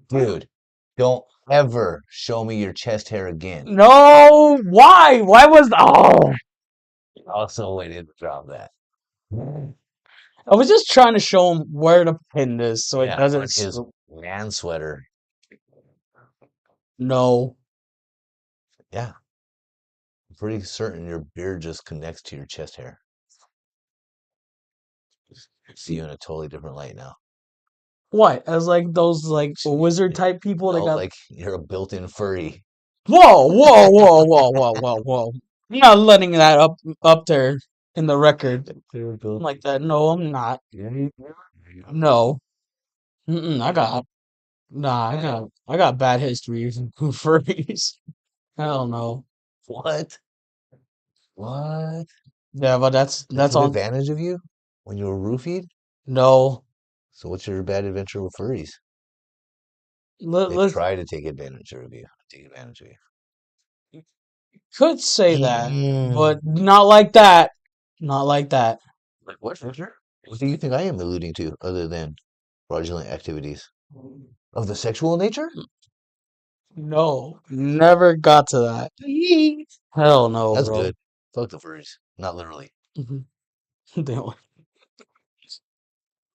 Dude, don't ever show me your chest hair again. No, why? Why was oh? Also waited to drop that. I was just trying to show him where to pin this so it Yeah, doesn't. like his man sweater. No, Yeah, I'm pretty certain your beard just connects to your chest hair. See you in a totally different light now. what? As like those like wizard type people that No, got. like you're a built-in furry. Whoa, whoa, whoa, whoa, whoa, whoa, whoa! I'm not letting that up there in the record You're built. like that. No, I'm not. Yeah, No, I got nah. I got bad history with furries. Hell no. What? What? Yeah, but They that's took on. advantage of you when you were roofied? No, So what's your bad adventure with furries? They've let's tried to take advantage of you. Take advantage of could say that, you. but not like that. Not like that. Like what, Fisher? What do you think I am alluding to other than fraudulent activities of the sexual nature? No, never got to that. Hell no, That's bro. good. Fuck the furries. Not literally. Damn.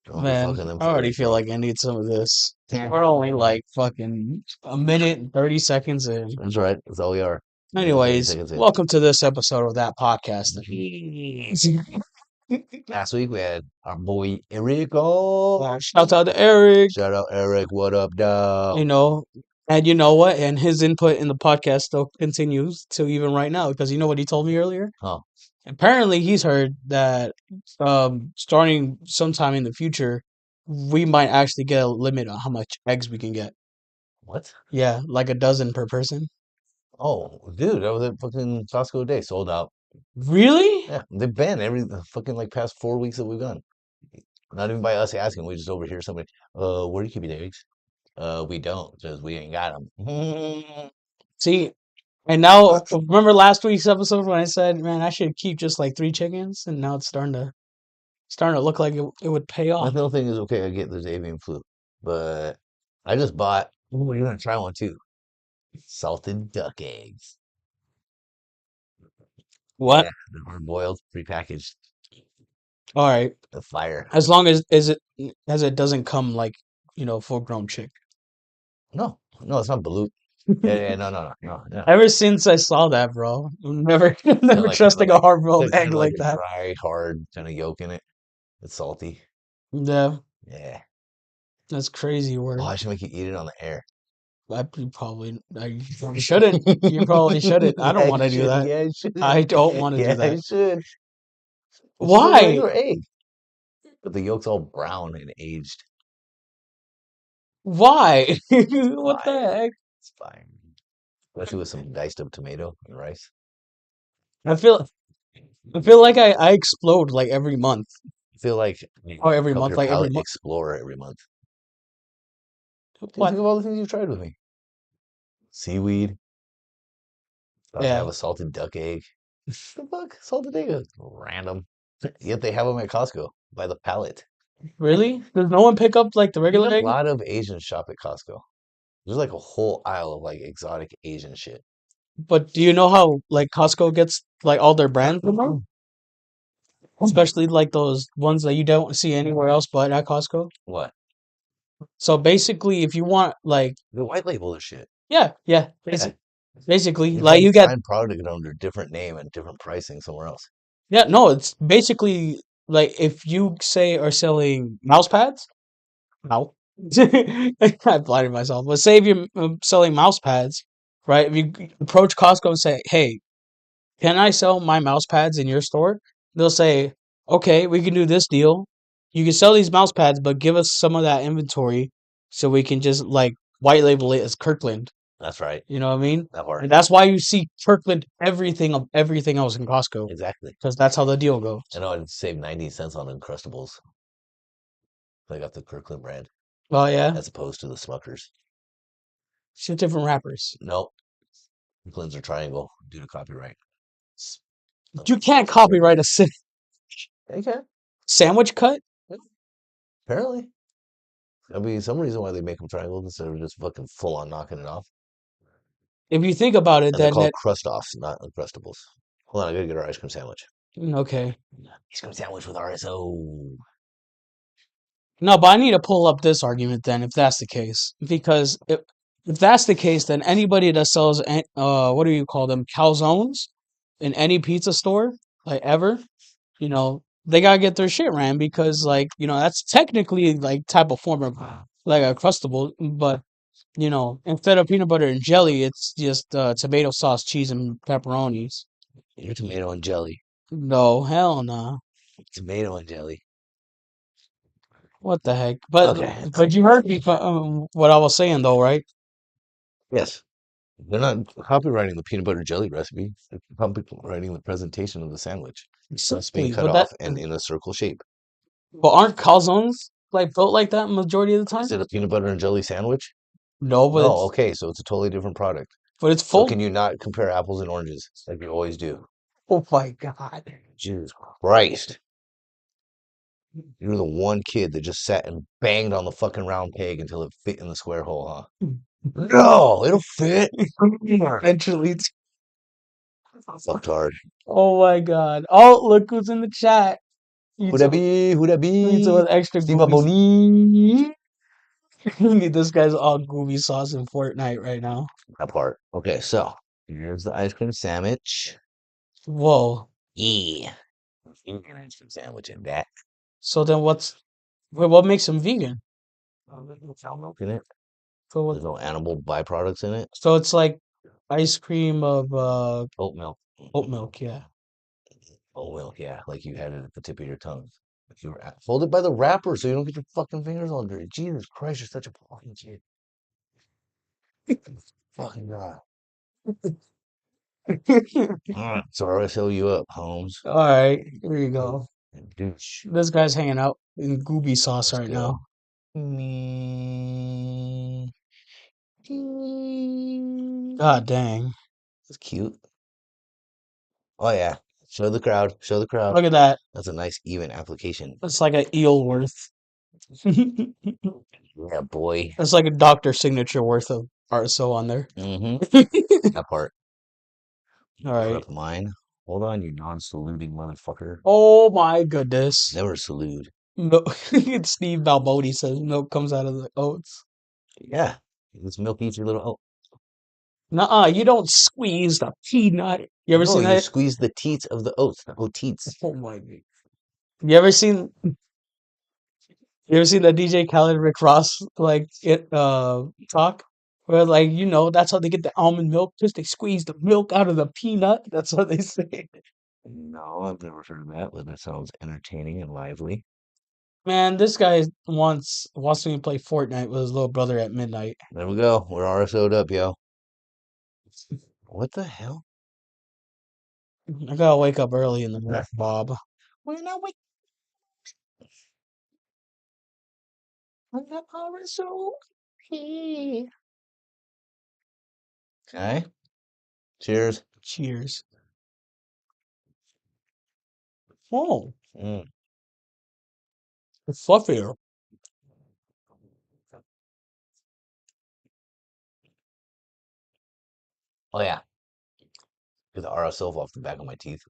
Don't be Man, fucking them I already furries, feel bro. like I need some of this. We're only like fucking a minute and 30 seconds in. That's right. That's all we are. Minute 30 Anyways, seconds in. welcome to this episode of that podcast. Last week we had our boy Erico. Shout out to Eric. Shout out Eric. What up, dog? You know, and you know what? And his input in the podcast still continues to even right now because you know what he told me earlier? Huh? Apparently, he's heard that starting sometime in the future, we might actually get a limit on how much eggs we can get. What? Yeah, like a dozen per person. Oh, dude, that was at fucking Costco Day. Sold out. Really? Yeah, they've been every fucking like past 4 weeks that we've gone. Not even by us asking. We just overhear somebody, where do you keep your eggs? We don't, because we ain't got them. See, and now remember last week's episode when I said, "Man, I should keep just like 3 chickens," and now it's starting to look like it would pay My off. little thing is okay. I get there's avian flu, but I just bought. Oh, you're gonna try one too. Salted duck eggs. What? Yeah, they're hard boiled, prepackaged. All right. The fire. As long as it doesn't come like full grown chick. No, no, it's not balut. Yeah, yeah, no, no, no, no, yeah. Ever since I saw that, bro, I'm never It's got never like kind of trusting a like hard it's boiled got kind egg of like like a that. dry, hard kind of yolk in it. It's salty. Yeah, Yeah. that's crazy Oh, work. I should make you eat it on the air. You probably shouldn't. You probably shouldn't. I don't Yeah, want you to do should. that. Yeah, you should. I don't want to Yeah, do you that. should. It's just like a Why? regular egg, but the yolk's all brown and aged. Why? It's What the fine. heck? It's fine. Especially with some diced up tomato and rice. I feel I feel like I explode like every month. I feel like Or every help month, your like every palate month. explore every month. Dude, think What? of all the things you've tried with me. Seaweed. About to have Yeah. a salted duck egg. The fuck? Salted egg? Random. Yet they have them at Costco by the pallet. Really? Does no one pick up like the There's regular a egg? lot of Asian shop at Costco. There's like a whole aisle of like exotic Asian shit. But do you know how like Costco gets like all their brands from them? Especially like those ones that you don't see anywhere else but at Costco. What? So basically, if you want like The white label is shit. yeah, Yeah. basically You like find you get product under different name and different pricing somewhere else. yeah no, it's basically like if you say are selling mouse pads. No, I blinded myself. But say if you're selling mouse pads, right? If you approach Costco and say, "Hey, can I sell my mouse pads in your store?" They'll say, "Okay, we can do this deal. You can sell these mouse pads, but give us some of that inventory so we can just like white label it as Kirkland." That's right. You know what I mean? That part. And that's why you see Kirkland everything of everything else in Costco Exactly. because that's how the deal goes. I know I'd save 90 cents on Uncrustables. I got the Kirkland brand Well, yeah, as opposed to the Smuckers. it's just different wrappers. Nope. Kirkland's are triangle due to copyright. You can't copyright a Okay. sandwich cut. Apparently. I mean, some reason why they make them triangles instead of just fucking full on knocking it off. If you think about it, And they're then called that crust offs, not uncrustables. Hold on, I gotta get our ice cream sandwich. okay. Ice cream sandwich with RSO. No, but I need to pull up this argument then, if that's the case. Because if that's the case, then anybody that sells what do you call them, calzones in any pizza store, like ever, they gotta get their shit ran because like, that's technically like type of form of like a crustable, but instead of peanut butter and jelly, it's just tomato sauce, cheese, and pepperonis. Your tomato and jelly. No, hell no. Tomato and jelly. What the heck? But Okay. but you heard me what I was saying though, right? Yes. They're not copywriting the peanut butter jelly recipe. They're copywriting the presentation of the sandwich. Crust being Exactly. cut But that off and in a circle shape. but aren't calzones like built like that majority of the time? Is it a peanut butter and jelly sandwich? No, but No, it's okay, so it's a totally different product. but it's So full. can you not compare apples and oranges like you always do? Oh my god. Jesus Christ. You're the one kid that just sat and banged on the fucking round peg until it fit in the square hole, huh? No, it'll fit. Eventually. Fucked hard. Oh my god. Oh, look who's in the chat. Who that Pizza, be? Who that pizza be? with extra Steve goopy. Boni. This guy's all goopy sauce in Fortnite right now. That part. Okay, so here's the ice cream sandwich. Whoa. Yeah. Vegan ice cream sandwich in that. So then what makes him vegan? There's no cow milk in it. So what? There's no animal byproducts in it. So it's like ice cream of Oat milk. oat milk, yeah. Oat milk, yeah. Like you had it at the tip of your tongue. If you were hold it by the wrapper so you don't get your fucking fingers all dirty. Jesus Christ, you're such a fucking kid. Fucking God. All right, so I fill you up, Holmes. All right, here you go. And douche. This guy's hanging out in gooby sauce Let's right now. go. Me. God dang. That's cute. Oh yeah. Show the crowd. Show the crowd. Look at that. That's a nice even application. That's like an eel worth. Yeah, boy. That's like a doctor signature worth of RSO on there. Mm-hmm. That part. All Put right. up mine. Hold on, you non-saluting motherfucker. Oh my goodness. Never salute. No, Steve Balboni says milk comes out of the oats. Yeah. This milk eats your little. Oh, Nuh-uh, you don't squeeze the peanut. You ever no, seen you that? squeeze the teats of the oats. The oats. Oh my god. You ever seen that DJ Khaled Rick Ross like it talk? Where like, that's how they get the almond milk, just they squeeze the milk out of the peanut. That's what they say. No, I've never heard of that, but that sounds entertaining and lively. Man, this guy wants me to play Fortnite with his little brother at midnight. There we go. We're RSO'd up, yo. What the hell? I gotta wake up early in the morning, Bob. We're not wait. We're not RSO. Okay. Cheers. Cheers. Oh, Mm. it's fluffier. Oh yeah. Get the RSO off the back of my teeth.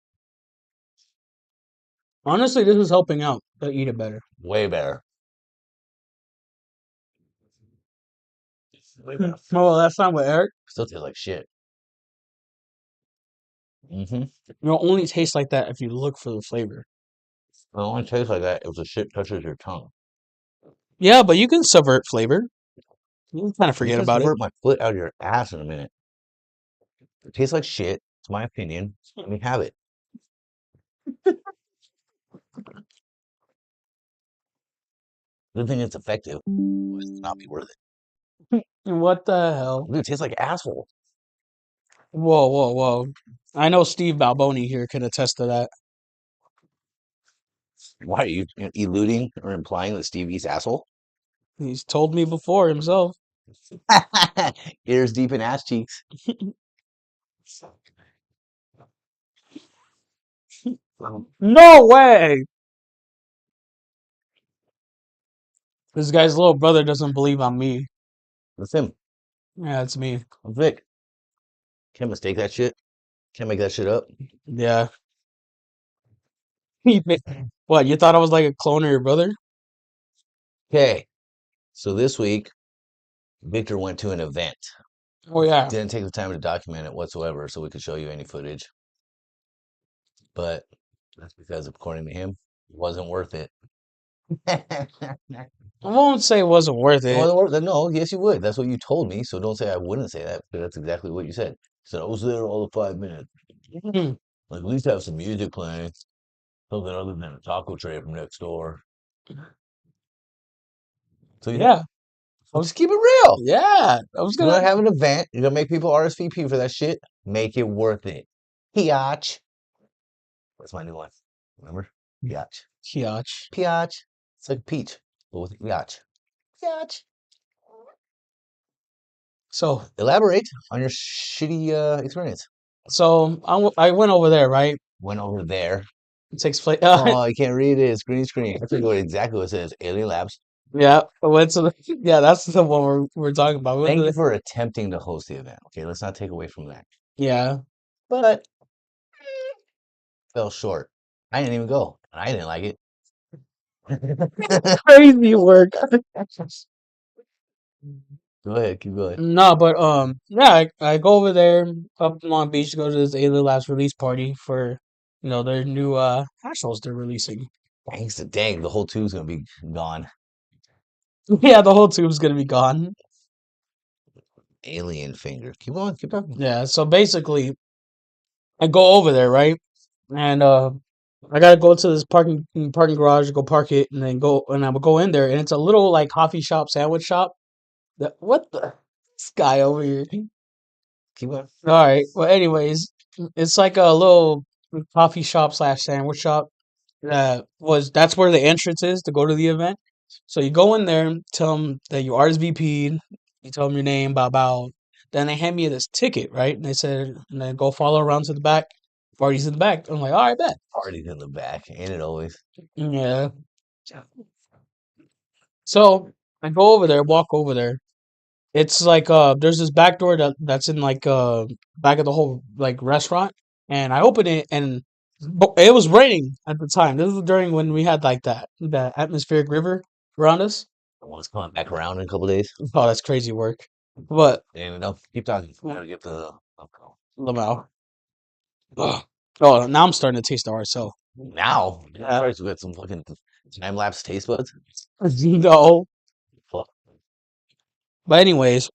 Honestly, this is helping out to eat it better. Way better. Way better. Well, last time with Eric, Still tastes like shit. Mm-hmm. it'll only taste like that if you look for the flavor. It only tastes like that if the shit touches your tongue. Yeah, but you can subvert flavor. You can kind of You forget can about it. subvert my foot out of your ass in a minute. It tastes like shit. It's my opinion. Let me have it. Good thing it's effective. Otherwise, it's not be worth it. What the hell? Dude, it tastes like asshole. Whoa, whoa, whoa. I know Steve Balboni here can attest to that. Why are you eluding or implying that Steve eats asshole? He's told me before himself. Ears deep in ass cheeks. No way! This guy's little brother doesn't believe I'm me. That's him. Yeah, it's me. I'm Vic. Can't mistake that shit. Can't make that shit up. Yeah. What, you thought I was like a clone of your brother? Okay. So this week, Victor went to an event. Oh, yeah. Didn't take the time to document it whatsoever so we could show you any footage. But that's because, according to him, it wasn't worth it. It I won't say it wasn't worth it. wasn't worth it. No, yes, you would. That's what you told me. So don't say I wouldn't say that, because that's exactly what you said. You said, I was there all the 5 minutes. Hmm. Like, at least have some music playing. Something other than a taco tray from next door. So you Yeah. I so was, just keep it real. yeah. I was You're gonna. gonna have an event. You're gonna make people RSVP for that shit. Make it worth it. Piach. That's my new one. Remember? Piach. Kiach. Piach. It's like peach, but with piach. Piach. So, Elaborate on your shitty experience. I went over there, right? Went over there. It takes place. Oh, you can't read it. It's green screen. I think what exactly what it says. Alien Labs. Yeah, I went to the. Yeah, that's the one we're talking about. We went to Thank you the, for attempting to host the event. Okay, let's not take away from that. yeah. But fell short. I didn't even go, and I didn't like it. Crazy work. Go ahead, keep going. No, but yeah, I go over there up in Long Beach to go to this Alien Labs release party for their new hash they're releasing. Thanks to dang, the whole tube's gonna be gone. Yeah, the whole tube's gonna be gone. Alien finger. Keep going, keep talking. Yeah, so basically I go over there, right? And I gotta go to this parking garage, go park it, and then go and I will go in there and it's a little like coffee shop, sandwich shop. What the this guy over here? Keep going. All right. Well, anyways, it's like a little coffee shop slash sandwich shop. That's where the entrance is to go to the event. So you go in there, tell them that you RSVP'd, you tell them your name, bow. Then they hand me this ticket, right? And they said, and then go follow around to the back. Party's in the back. I'm like, all right, bet. Party's in the back, ain't it always? Yeah. So I go over there, walk over there. It's like there's this back door that's in like back of the whole like restaurant, and I open it and it was raining at the time. This was during when we had like that atmospheric river around us. The one's coming back around in a couple days. Oh, that's crazy work. But And no, keep talking. Gotta get the alcohol. Lamau. Ugh. Oh, now I'm starting to taste the RSO. Now, Yeah. Christ, we got some fucking time lapse taste buds. No. Fuck. But anyways,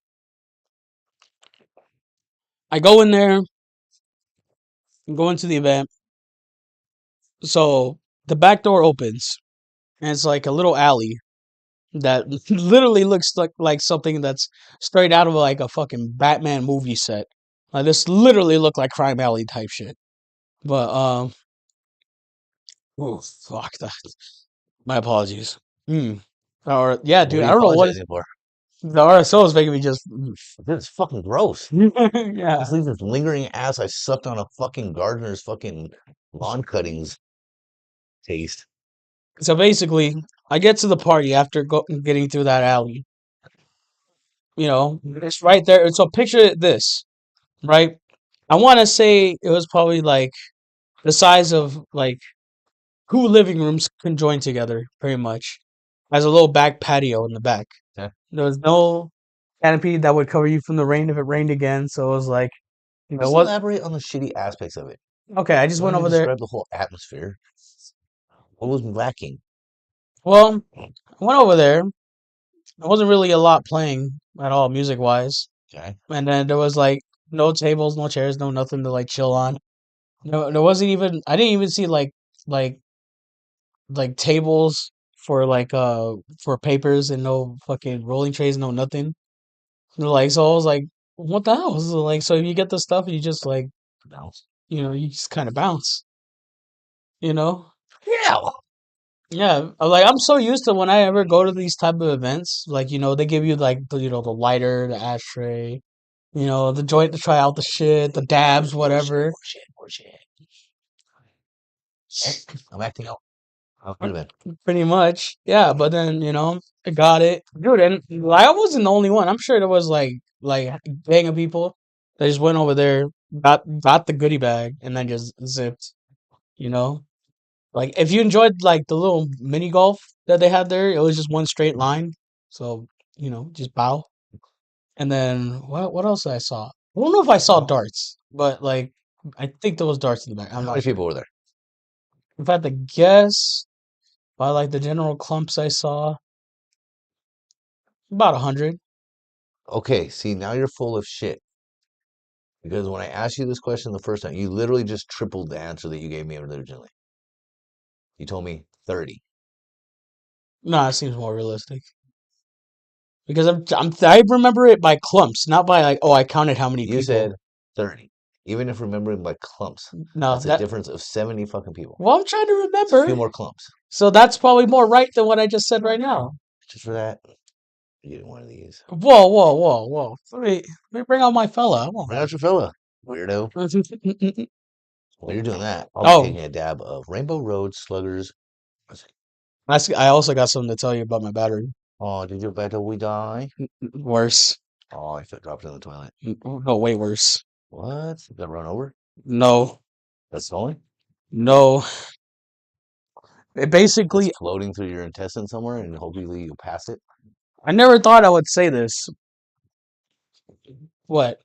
I go in there, go into the event. So the back door opens, and it's like a little alley that literally looks like something that's straight out of like a fucking Batman movie set. Like this literally looked like Crime Alley type shit. But oh fuck that. My apologies. Hmm. Or yeah, What dude, are I you don't know what apologizing for? the RSO is making me just. This is fucking gross. Yeah. This leaves this lingering ass I sucked on a fucking gardener's fucking lawn cuttings taste. So basically, I get to the party after getting through that alley. It's right there. So picture this, right? I want to say it was probably like the size of like two living rooms can join together, pretty much. Has a little back patio in the back. Okay. There was no canopy that would cover you from the rain if it rained again. So it was like, Just what? elaborate on the shitty aspects of it. Okay, I just Don't went even over there. describe the whole atmosphere. What was lacking? Well, I went over there. There wasn't really a lot playing at all, music wise. Okay. And then there was like no tables, no chairs, no nothing to like chill on. No, there wasn't even. I didn't even see like like tables for for papers and no fucking rolling trays, no nothing. Like so I was like, what the hell? So, like so you get the stuff and you just like Bounce. you just kind of bounce, you know? Yeah. Yeah, like I'm so used to when I ever go to these type of events, like they give you like the lighter, the ashtray, the joint to try out the shit, the dabs, whatever. Bullshit. I'm acting out. Could have been. Pretty much, yeah. But then I got it, dude, and like, I wasn't the only one. I'm sure there was like a gang of people that just went over there, got the goodie bag, and then just zipped. You know, like if you enjoyed like the little mini golf that they had there, it was just one straight line. So just bow. And then what else I saw? I don't know if I saw darts, but like I think there was darts in the back. I'm How not many sure. people were there? If I had to guess by like the general clumps I saw, about 100. Okay, see, now you're full of shit. Because when I asked you this question the first time, you literally just tripled the answer that you gave me originally. You told me 30. No, it seems more realistic because I remember it by clumps, not by like, oh, I counted how many You people. said 30. Even if remembering by clumps, No, that's a that. difference of 70 fucking people. Well, I'm trying to It's a remember. few more clumps. So that's probably more right than what I just said right now. Just for that, you get one of these. Whoa, whoa, whoa, whoa! Let me bring out my fella. I won't Right out your fella, weirdo. have. While you're doing that, I'll be Oh, taking a dab of Rainbow Road Sluggers. I also got something to tell you about my battery. Oh, did your battery die? Worse. Oh, I felt dropped in the toilet. No, way worse. What? Got run over? No, That's only? no. It It's basically, floating through your intestine somewhere and hopefully you pass it. I never thought I would say this. What?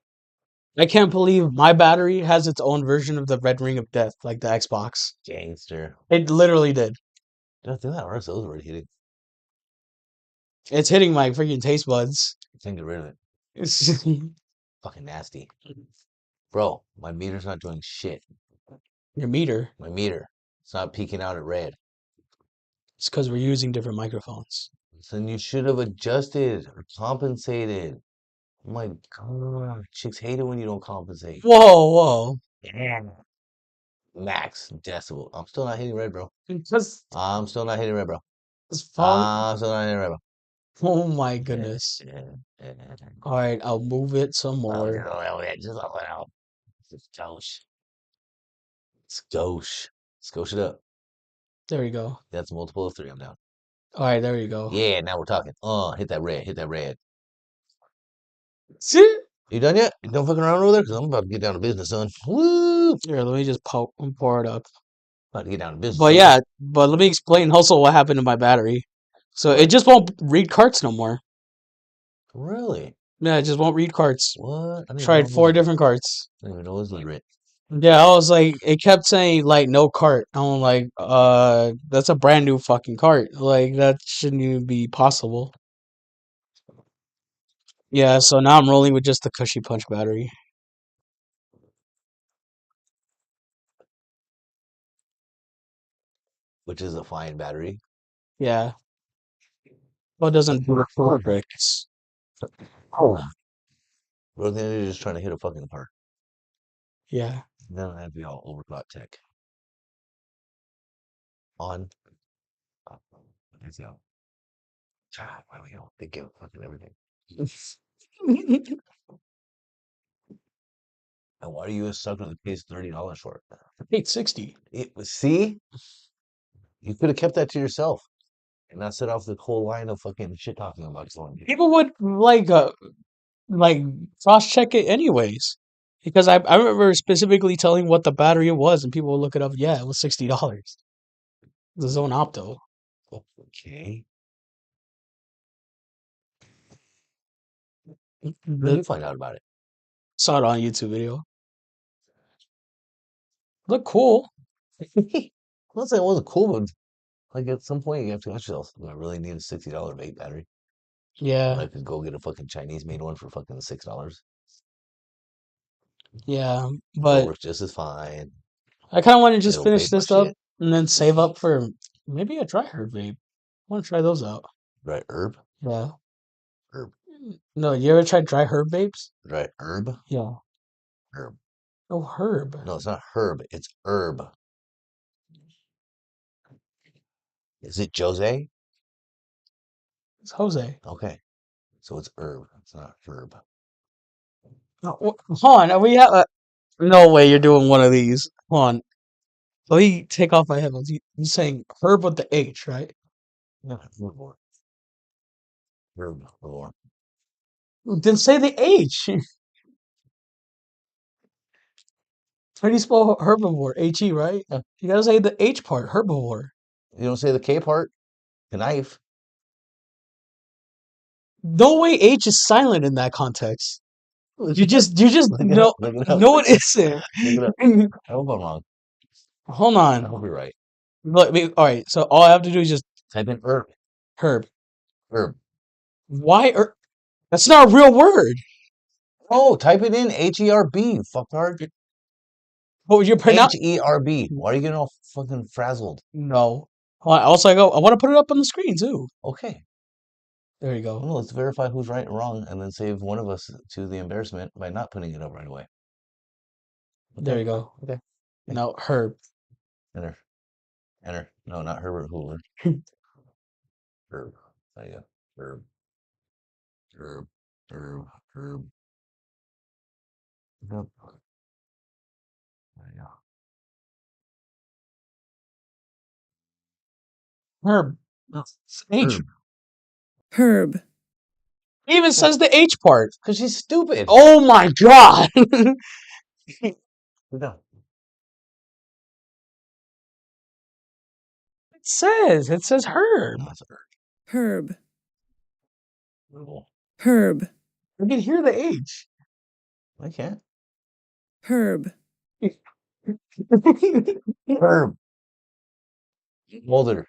I can't believe my battery has its own version of the red ring of death, like the Xbox. Gangster. It literally did. Don't do that, or else those already hitting. It's hitting my freaking taste buds. Can't get rid of it. It's Fucking nasty. Bro, my meter's not doing shit. your meter. My meter. It's not peeking out at red. It's because we're using different microphones. Then you should have adjusted or compensated. Oh my god. Chicks hate it when you don't compensate. Whoa, whoa. Yeah. Max decibel. I'm still not hitting red, bro. Just, I'm still not hitting red, bro. just follow. I'm still not hitting red, bro. Oh my Yeah, goodness. yeah, yeah. All right, I'll move it some Oh, more. yeah, just a little. Just gauche. Skosh. Skosh it up. There we go. That's a multiple of 3. I'm down. All right, there we go. Yeah, now we're talking. Hit that red. Hit that red. See? You done yet? You done fucking around over there? Because I'm about to get down to business, son. Woo! Here, let me just pour it up. About to get down to business, But son. yeah, but let me explain also what happened to my battery. So it What? just won't read carts no more. Really? Yeah, it just won't read carts. What? I didn't even know Tried it 4 was. different carts. I didn't even know it was lit. Yeah, I was like, it kept saying like no cart. I'm like, that's a brand new fucking cart. Like that shouldn't even be possible. Yeah, so now I'm rolling with just the Cushy Punch battery. Which is a fine battery. Yeah, well, it doesn't do the tricks. Oh. Bro, then you're just trying to hit a fucking part. Yeah. Then I have to be all overclock tech. On. Up. Let's go. God, why do we all think of fucking everything? And why are you a sucker that pays $30 for it? 860. See? You could have kept that to yourself and not set off the whole line of fucking shit talking about someone. People would like cross check it anyways. Because I remember specifically telling what the battery was, and people would look it up. Yeah, it was $60. The Zone Opto. Okay. How did The, you find out about it? saw it on a YouTube video. Look cool. I'm not saying it wasn't cool, but like at some point you have to ask yourself, do I really need a $60 vape battery? When Yeah, I could go get a fucking Chinese made one for fucking $6. yeah. Still But works just as fine. I kind of want to just It'll finish vape my this up shit. and then save up for maybe a dry herb vape. I want to try those out. Dry herb? Yeah. Herb. No, you ever tried dry herb vapes? Dry herb? Yeah. Herb. Oh, herb. No, it's not herb. It's herb. Is it Jose? It's Jose. Okay. So it's herb. It's not herb. No, hold on. Are we have? No way. You're doing one of these. Hold on. let me take off my headphones. You're saying herb with the H, right? No, herbivore. Herbivore. Then say the H. How do you spell herbivore? H-E, right? Yeah. You gotta say the H part, herbivore. You don't say the K part? Knife. No way H is silent in that context. You just Look it up. no, Look it up. no, it isn't. Look it up. I hope I'm wrong. Hold I on. hope you're right. Look, all right. So all I have to do is just Type in herb. herb. Herb. Why? That's not a real word. Oh, type it in. H-E-R-B. Fucktard. What would you pronounce? H-E-R-B. Why are you getting all fucking frazzled? No. Hold on, also, I want to put it up on the screen too. Okay. There you go. Well, let's verify who's right and wrong and then save one of us to the embarrassment by not putting it up right away. There Okay. you go. Okay. No, herb. Enter. Enter. No, not Herbert Hoover. Herb. There you go. Herb. Herb. Herb. Herb. Yep. There you go. Herb. No, it's H. Herb. herb, It even says the H part. Because she's stupid. Oh my god. No. It says herb. No, it's a herb, herb. herb, I can hear the H. I can't. herb, Herb. Mulder.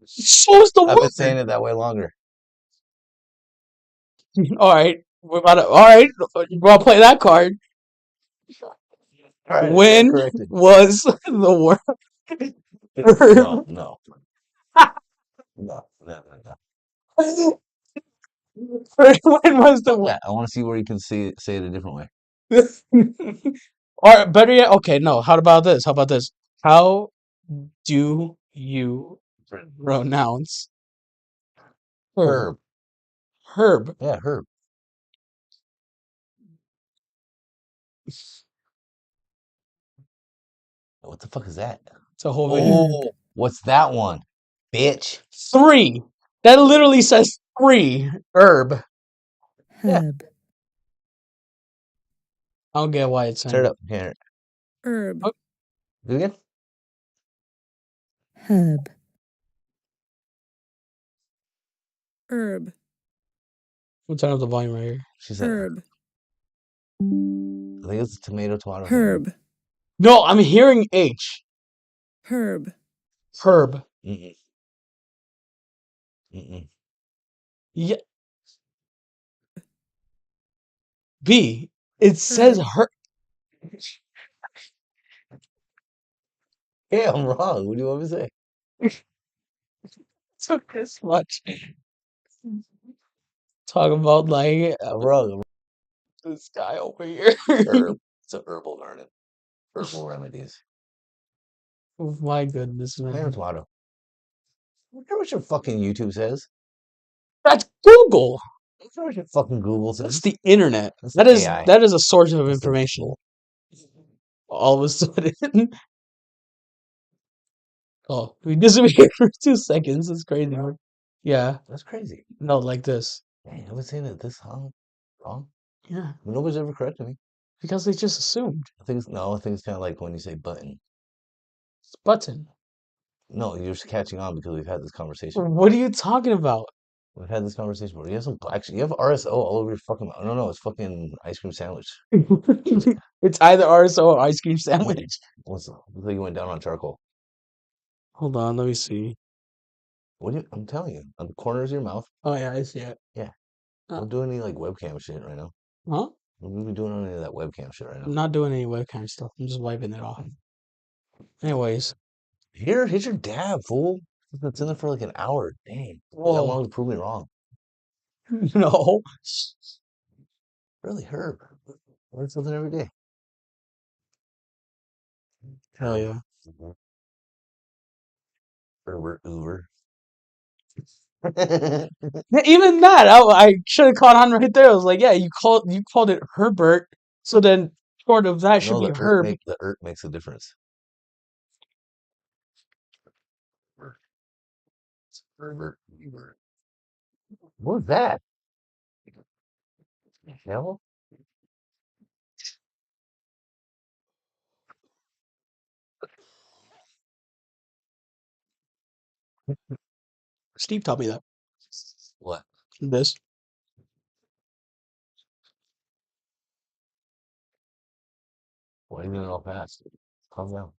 So is the I've been word. saying it that way longer. All right. All right. You want to play that card? All right, When corrected. was the word No, herb? no, no, no, no, When was the Yeah, I want to see where you can say it a different way. word? Or better yet, okay, no. How about this? How about this? How do you pronounce herb? Herb. Herb. Yeah, herb. What the fuck is that? It's a whole video. herb, Oh, what's that one? Bitch. 3. That literally says 3. Herb. Yeah, herb, I don't get why it's saying turn it that. up. Here. herb, Oh, Do it again. herb, herb, we'll turn up the volume right here. She said, herb, I think it's a tomato thing. herb, No, I'm hearing H. herb, Herb. Mm-mm. Mm-mm. Yeah. B. It says herb, herb. Yeah, I'm wrong. What do you want me to say? Took this much. Talk about like I'm wrong. this guy over here. Herb. It's a herbal garden. Herbal remedies. Oh my goodness, Tomato man. tomato. I wonder what your fucking YouTube says. That's Google. I wonder what your fucking Google That's says. the internet. That's That the is AI. that is a source of That's the information. Google. All of a sudden. Oh, we disappeared for 2 seconds. That's crazy. Yeah. That's crazy. No, like this. Dang, I've been saying it this wrong. Yeah. Nobody's ever corrected me. Because they just assumed. I think it's kind of like when you say button. It's button. No, you're just catching on because we've had this conversation. What are you talking about? We've had this conversation before. You have some actually, you have RSO all over your fucking. No, it's fucking ice cream sandwich. It's either RSO or ice cream Wait, sandwich. looks like you went down on charcoal. Hold on, let me see. What do you? I'm telling you, on the corners of your mouth. Oh yeah, I see it. Yeah, Uh, don't do any like webcam shit right now. huh? Don't be doing any of that webcam shit right now. I'm not doing any webcam stuff. I'm just wiping it off. Anyways, Here's your dab, fool. It's in there for like an hour. Dang, that whoa, long to prove me wrong. no, Really, Herb. Learn something every day. hell Herb. yeah. Mhm. Herbert Hoover. Yeah, even that, I should have caught on right there. I was like, yeah, you called it Herbert, so then short of that should No, be Herb. the ert makes a difference. What was that? Hell? Steve taught me that. What? This. Why are you doing it all fast? Calm down.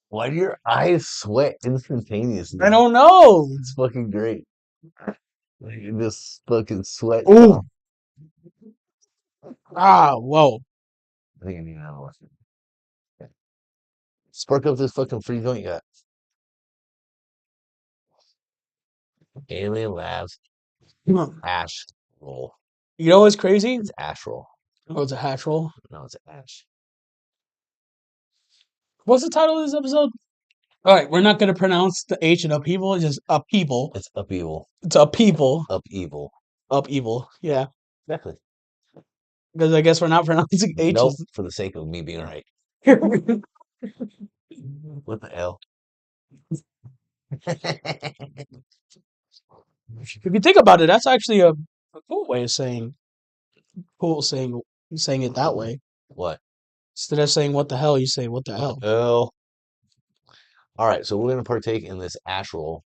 Why do your eyes sweat I instantaneously? don't know. It's fucking great. Like, you just fucking sweat. Ooh. Ah, whoa. I think I need another one. Okay. Spark up this fucking free joint you got. Alien Labs You Ash Roll. know what's crazy? It's Ash Roll. Oh, it's a hash roll. No, it's Ash. What's the title of this episode? All right, we're not going to pronounce the H in upheaval. It's just upheaval. It's Upheaval. It's upheaval. Upheaval. Upheaval. Yeah. Exactly. Because I guess we're not pronouncing Nope, H's. for the sake of me being right. If What the hell? you think about it, that's actually a cool way of cool saying it that way. What? Instead of saying what the hell, you say what the hell. Oh. All right, so we're going to partake in this Ash Roll,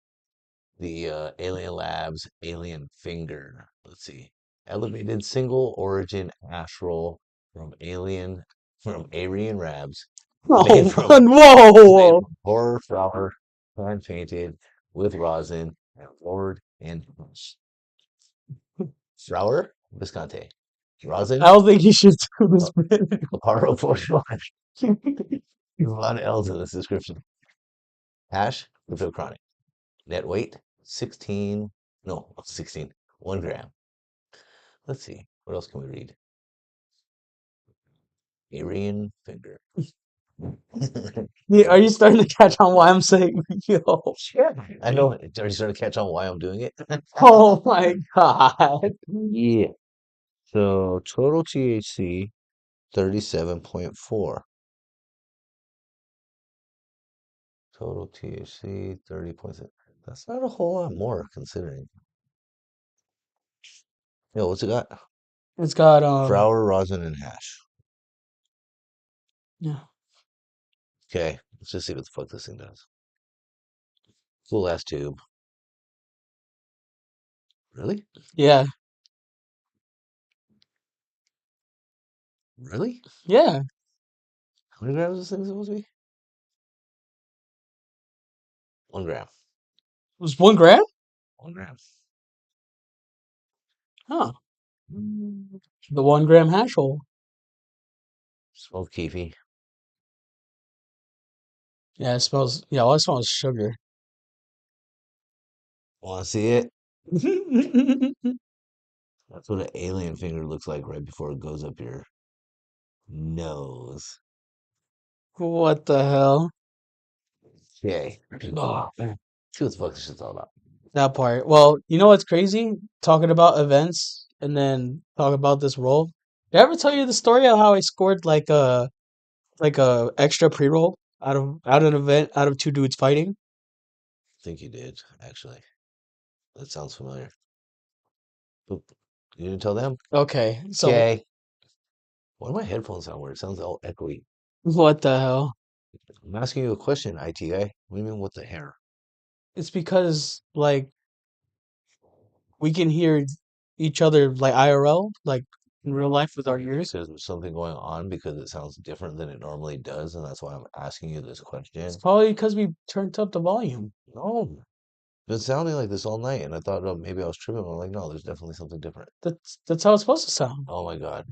the Alien Labs Alien Finger. Let's see. Elevated single origin Ash Roll from Aryan Rabs, made Oh, from made whoa! from horror flour, hand painted with rosin and floored in flour, Visconti, I rosin, don't think you should do uh, this. Man. Aparo 41. There's a lot of L's in this description. Hash, refill chronic. Net weight, 16, no, 16, 1 gram. Let's see, what else can we read? Aryan finger. Yeah, are you starting to catch on why I'm saying yo? Sure. I know. Are you starting to catch on why I'm doing it? Oh my god. Yeah. So total THC 37.4. Total THC 30.6. That's not a whole lot more considering. Yo, what's it got? It's got Flour, rosin, and hash. yeah. Okay, let's just see what the fuck this thing does. Cool ass tube. Really? Yeah. Really? Yeah. How many grams is this thing supposed to be? 1 gram. It was 1 gram? 1 gram. Huh. The 1 gram hash hole. Smells keefy. Yeah, it smells all I smell is sugar. Want to see it? That's what an alien finger looks like right before it goes up your nose. What the hell? Okay. Oh, man. See what the fuck this shit's all about. That part. Well, you know what's crazy? Talking about events and then talk about this roll. Did I ever tell you the story of how I scored like a extra pre-roll out of an event out of two dudes fighting? I think you did, actually. That sounds familiar. But you didn't tell them? Okay, so Okay. Why do my headphones sound weird? It sounds all echoey. what the hell? I'm asking you a question, IT guy. What do you mean, what the hair? It's because like we can hear each other like IRL, like in real life with our ears. Because there's something going on because it sounds different than it normally does, and that's why I'm asking you this It's question. probably because we turned up the volume. No, been sounding like this all night, and I thought maybe I was tripping. I'm like, no, there's definitely something different. That's how it's supposed to sound. Oh my God.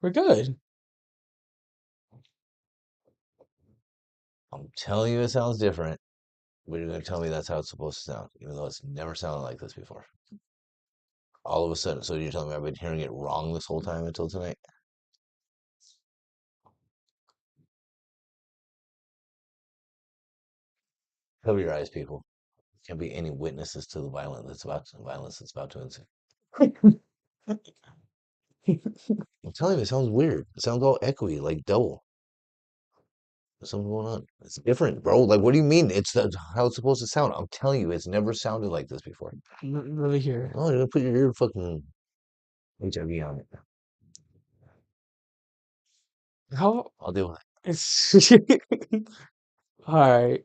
We're good. I'm telling you it sounds different, but you're going to tell me that's how it's supposed to sound, even though it's never sounded like this before. All of a sudden, so you're telling me I've been hearing it wrong this whole time until tonight? Cover your eyes, people. Can't be any witnesses to the violence that's about to ensue. I'm telling you, it sounds weird. It sounds all echoey, like double. There's something going on. It's different, bro. Like, what do you mean? How it's supposed to sound. I'm telling you, it's never sounded like this before. Let me hear. Oh, you're gonna put your fucking HIV on it. How I'll deal with it's all right.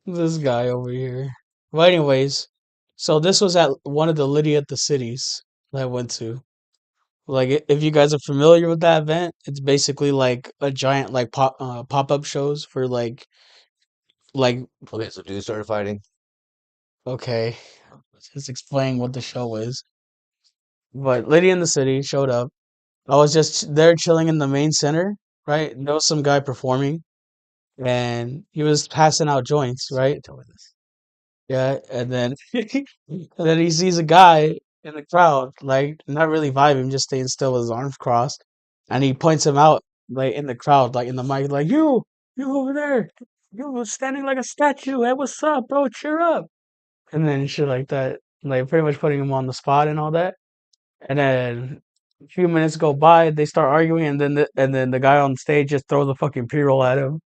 This guy over here. Well, anyways, so this was at one of the Lydia at the cities that I went to. Like, if you guys are familiar with that event, it's basically like a giant like pop up shows for like it. Okay, so dudes started fighting. okay, just explain what the show is. But Lydia in the city showed up. I was just there chilling in the main center, right? There was some guy performing, and he was passing out joints, So you right? can tell me this. Yeah, and then and then he sees a guy in the crowd, like not really vibing, just staying still with his arms crossed, and he points him out, like in the crowd, like in the mic, like you over there, you was standing like a statue. Hey, what's up, bro? Cheer up, and then shit like that, like pretty much putting him on the spot and all that. And then a few minutes go by, they start arguing, and then the guy on stage just throws a fucking pre-roll at him,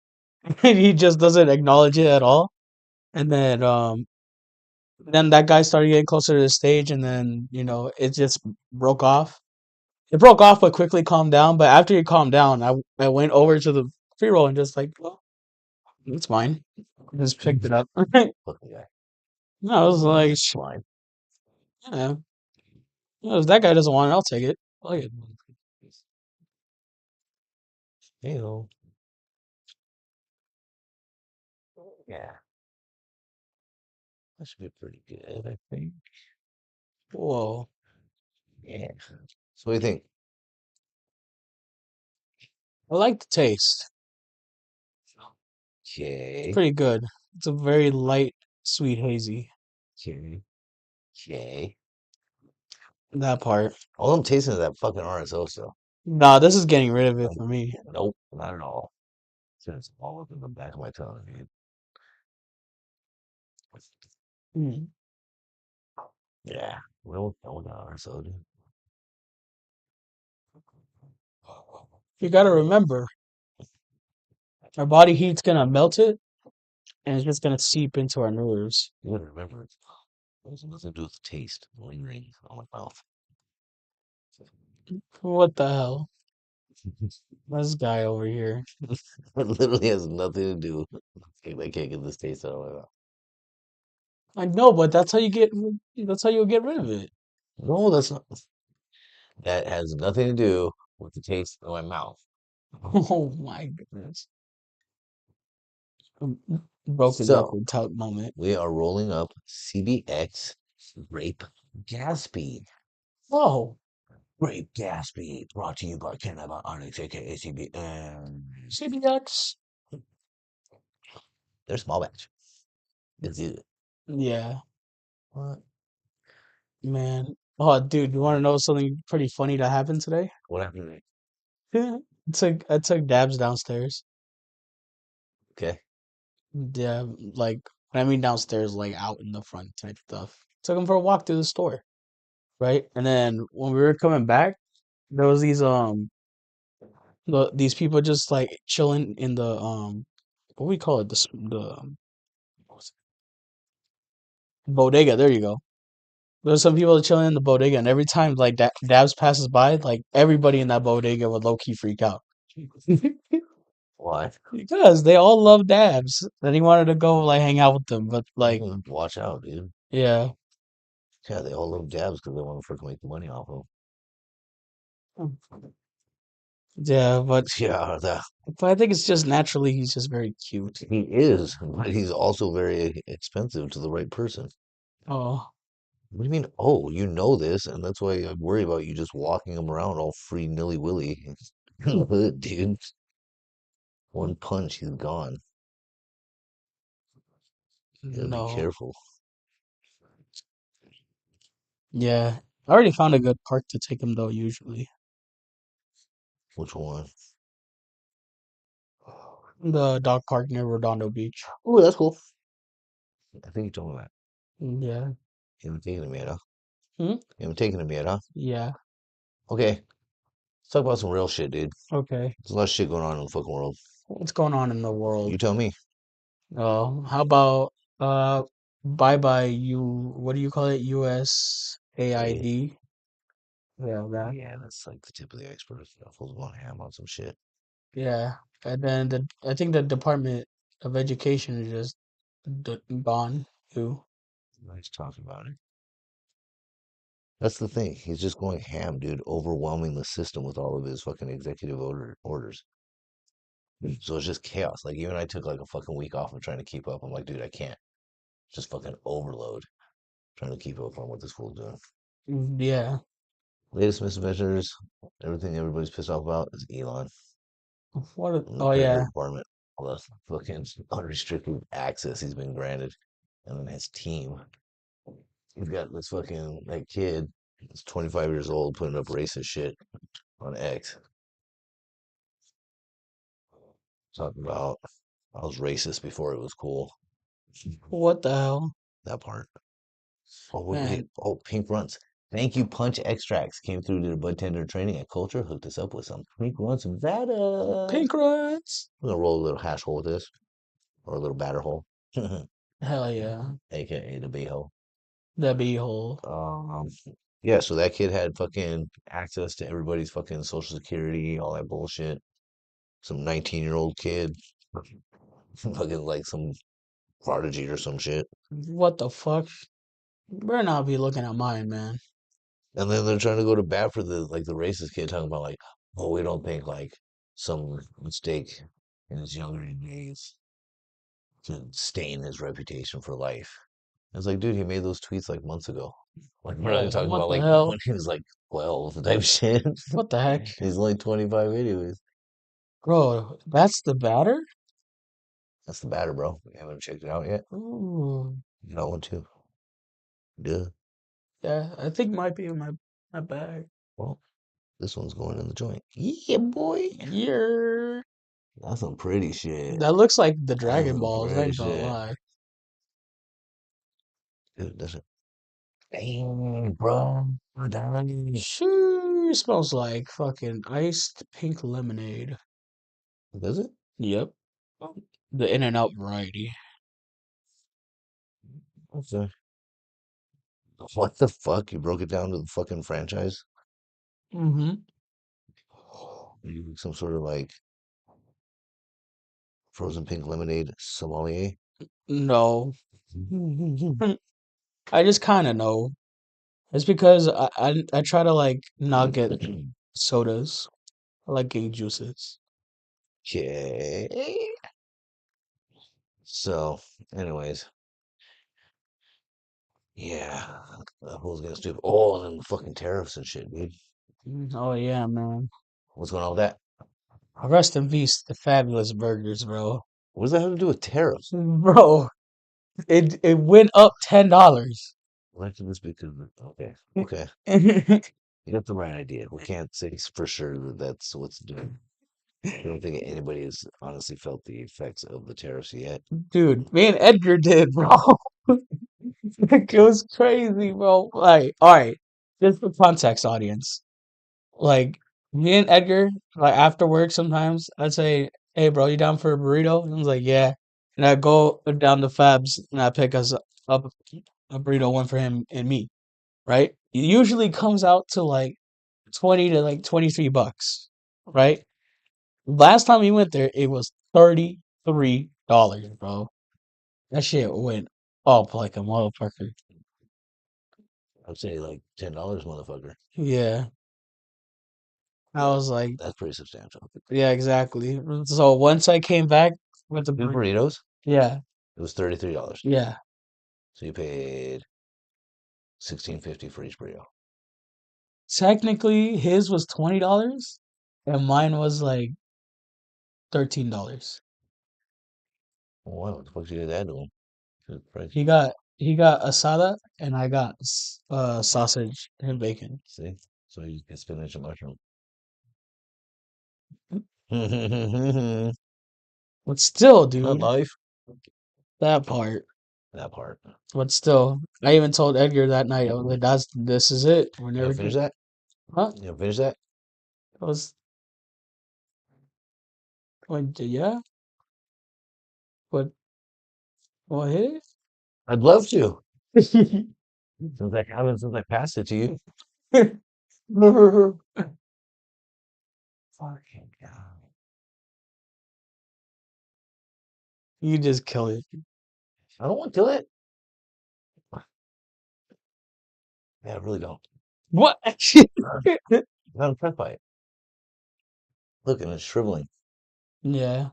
and he just doesn't acknowledge it at all. And then that guy started getting closer to the stage, and then it just broke off. It broke off, but quickly calmed down. But after it calmed down, I went over to the pre-roll and just like, well, it's fine. Just picked it up. No, Fucking guy. I was like, It's fine. yeah, if that guy doesn't want it, I'll take it. Fuck it. You know. Yeah, that should be pretty good, I think. Whoa, Yeah. So what do you think? I like the taste. It's Okay. pretty good. It's a very light, sweet hazy. Okay. Okay. That part. All I'm tasting is that fucking RSO still. Nah, this is getting rid of it Like, for me. nope, not at all. It's all up in the back of my tongue, dude. Mm. Yeah. Well, no, the RSO, dude. You gotta remember, our body heat's gonna melt it, and it's just gonna seep into our nerves. You gotta remember, it has nothing to do with the taste lingering on my mouth. What the hell? This guy over here. It literally has nothing to do. I can't get this taste out of my mouth. I know, but that's how you'll get rid of it. No, that's not. That has nothing to do with the taste in my mouth. Oh my goodness. Broke it up So in tout moment. we are rolling up CBX Grape Gatsby. Whoa. Grape Gatsby, brought to you by Canada Onyx, aka CB. CBX. They're small batch. It's good. Yeah, What? man. Oh, dude, you want to know something pretty funny that happened today? What happened? I took Dabs downstairs. Okay. Yeah, like when I mean downstairs, like out in the front type stuff. Took him for a walk through the store, right? And then when we were coming back, there was these people just like chilling in the what we call it, what's it? Bodega. There you go. There's some people chilling in the bodega, and every time like Dabs passes by, like everybody in that bodega would low key freak out What? because they all love Dabs. Then he wanted to go like hang out with them, but like Watch out, dude. yeah, Yeah, they all love dabs because they want to freaking make the money off of yeah, but 'em. Yeah, I think it's just naturally he's just very cute. he is, but he's also very expensive to the right person. Oh, What do you mean? Oh, you know this, and that's why I worry about you just walking him around all free nilly willy in the hood, dude. One punch, he's gone. You gotta be no. careful. Yeah. I already found a good park to take him though, usually. Which one? The dog park near Redondo Beach. Oh, that's cool. I think you told me that. Yeah. You haven't taken him yet, huh? Hmm? You haven't taken him yet, huh? Yeah. Okay, let's talk about some real shit, dude. Okay. There's a lot of shit going on in the fucking world. What's going on in the world? You tell me. How about bye bye you what do you call it? USAID? Yeah, that. Yeah, that's like the tip of the iceberg. Ruffles going ham on some shit. Yeah. And then I think the Department of Education is just gone too. Nice talking about it. That's the thing. He's just going ham, dude, overwhelming the system with all of his fucking executive orders. So it's just chaos. Like even I took like a fucking week off of trying to keep up. I'm like, dude, I can't. Just fucking overload trying to keep up on what this fool's doing. Yeah. Latest misadventures, everything everybody's pissed off about is Elon and the Oh Treasury yeah. Department. All the fucking unrestricted access he's been granted. And then his team. He's got this fucking that kid. He's 25 years old putting up racist shit on X. Talking about I was racist before it was cool. What the hell? That part. Oh wait. Man, Oh, Pink Runts. Thank you, Punch Extracts. Came through to the bud tender training at Culture, hooked us up with some Pink Runts and Vada. pink runs. We're gonna roll a little hash hole with this, or a little batter hole, Hell yeah. aka the bay hole. The beehole. Um, yeah. So that kid had fucking access to everybody's fucking social security, all that bullshit. Some 19-year-old kid, fucking like some prodigy or some shit. What the fuck? Better not be looking at mine, man. And then they're trying to go to bat for the racist kid talking about like, oh, we don't think like some mistake in his younger days could stain his reputation for life. I was like, dude, he made those tweets like months ago. Like we're not even talking What about the like hell? when he was like 12 type shit. What the heck? He's only 25 anyways. Bro, that's the batter? That's the batter, bro. We haven't checked it out yet. Ooh. You got one too. Duh. Yeah, I think might be in my bag. Well, this one's going in the joint. Yeah, boy. Yeah. That's some pretty shit. That looks like the That's Dragon some Balls, I pretty ain't gonna shit. lie. Dude, that's it. Dang, bro. Dang. Shoo, smells like fucking iced pink lemonade. Does it? Yep. The In and Out variety. Okay. What the fuck? You broke it down to the fucking franchise? Mm-hmm. You some sort of like frozen pink lemonade sommelier? No. I just kind of know. It's because I try to like not get sodas. I like getting juices. Okay. So, anyways, yeah, who's gonna stupid? Oh, and then the fucking tariffs and shit, dude. Oh yeah, man. What's going on with that? Rest in peace, the fabulous burgers, bro. What does that have to do with tariffs? Bro, it went up $10. Why should this be? Okay, okay, you got the right idea. We can't say for sure that that's what's doing. I don't think anybody has honestly felt the effects of the tariffs yet. Dude, me and Edgar did, bro. It was crazy, bro. Like, all right, just for context, audience. Like, me and Edgar, like after work, sometimes I'd say, "Hey, bro, you down for a burrito?" And I was like, "Yeah." And I go down to Fab's and I pick us up a burrito, one for him and me. Right? It usually comes out to like 20 to like $23, right? Last time we went there, it was $33, bro. That shit went up like a motherfucker. I'd say like $10, motherfucker. Yeah. I Yeah, was like, that's pretty substantial. yeah, exactly. So once I came back with the Two burritos, yeah, it was $33. yeah. So you paid 16.50 for each burrito. Technically, his was $20 and mine was like $13. Wow, what the fuck did you add to them? Good price. He got asada and I got sausage and bacon. See? So you get spinach and mushroom. But still, Not dude, life. that part. That part. But still, I even told Edgar that night. I was like, this is it. We're You never gonna finish gonna, that? huh? You gonna finish that? I was like, yeah, but want to hit I'd love to. it? Since I passed it to you. Fucking God. You just kill it. I don't want to kill it. Yeah, I really don't. What? I'm not impressed by it. Look, and it's shriveling. Yeah.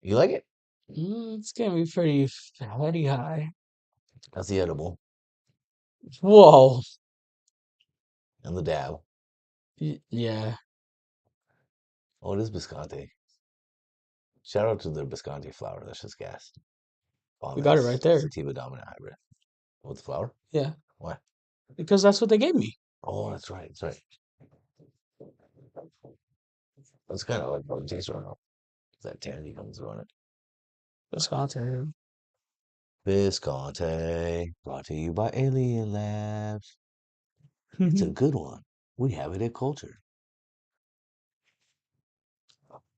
You like it? It's gonna be pretty fatty high. That's the edible Whoa. and the dab. Yeah. Oh, it is Bisconte. Shout out to the Bisconte flower. That's just gas. We Bomb got it right ass there. sativa dominant hybrid. With the flower? Yeah. Why? Because that's what they gave me. Oh, that's right. That's right. That's kind of like what it tastes right now. That tangy comes through on it. Wisconsin. Visconti, brought to you by Alien Labs. It's a good one. We have it at Culture.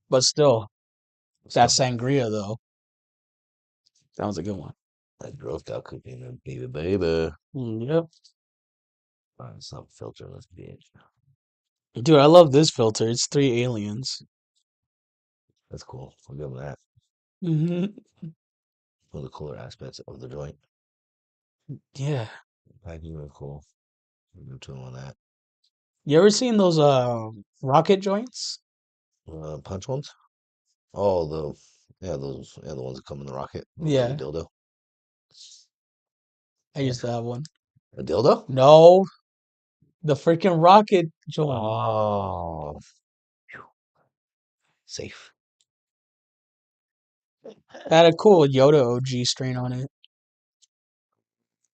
But still, that Still, sangria though. That was a good one. that Girl Scout cooking and baby. Yep. Some filter, let's bitch. Dude, I love this filter. It's three aliens. That's cool. I'll give them that. Hmm. One of the cooler aspects of the joint. Yeah. Packing was cool. I'll give to them on that. You ever seen those rocket joints? Punch ones? Oh, the ones that come in the rocket. Look like a Yeah. dildo. I Yeah. used to have one. A dildo? No, the freaking rocket joint. Oh, safe. Had a cool Yoda OG strain on it.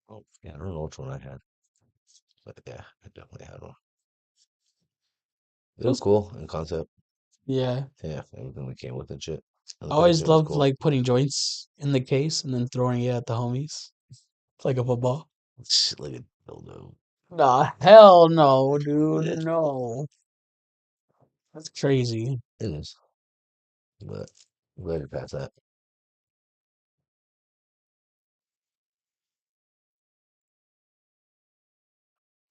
Oh, yeah, I don't know which one I had. But yeah, I definitely had one. It It was was, cool in concept. yeah. Yeah, everything that came with it, shit. And I the always packaging was loved cool. like putting joints in the case and then throwing it at the homies. It's like a football. Shit like a dildo. Nah, hell no, dude. No. That's crazy. It is. But I'm glad you passed that.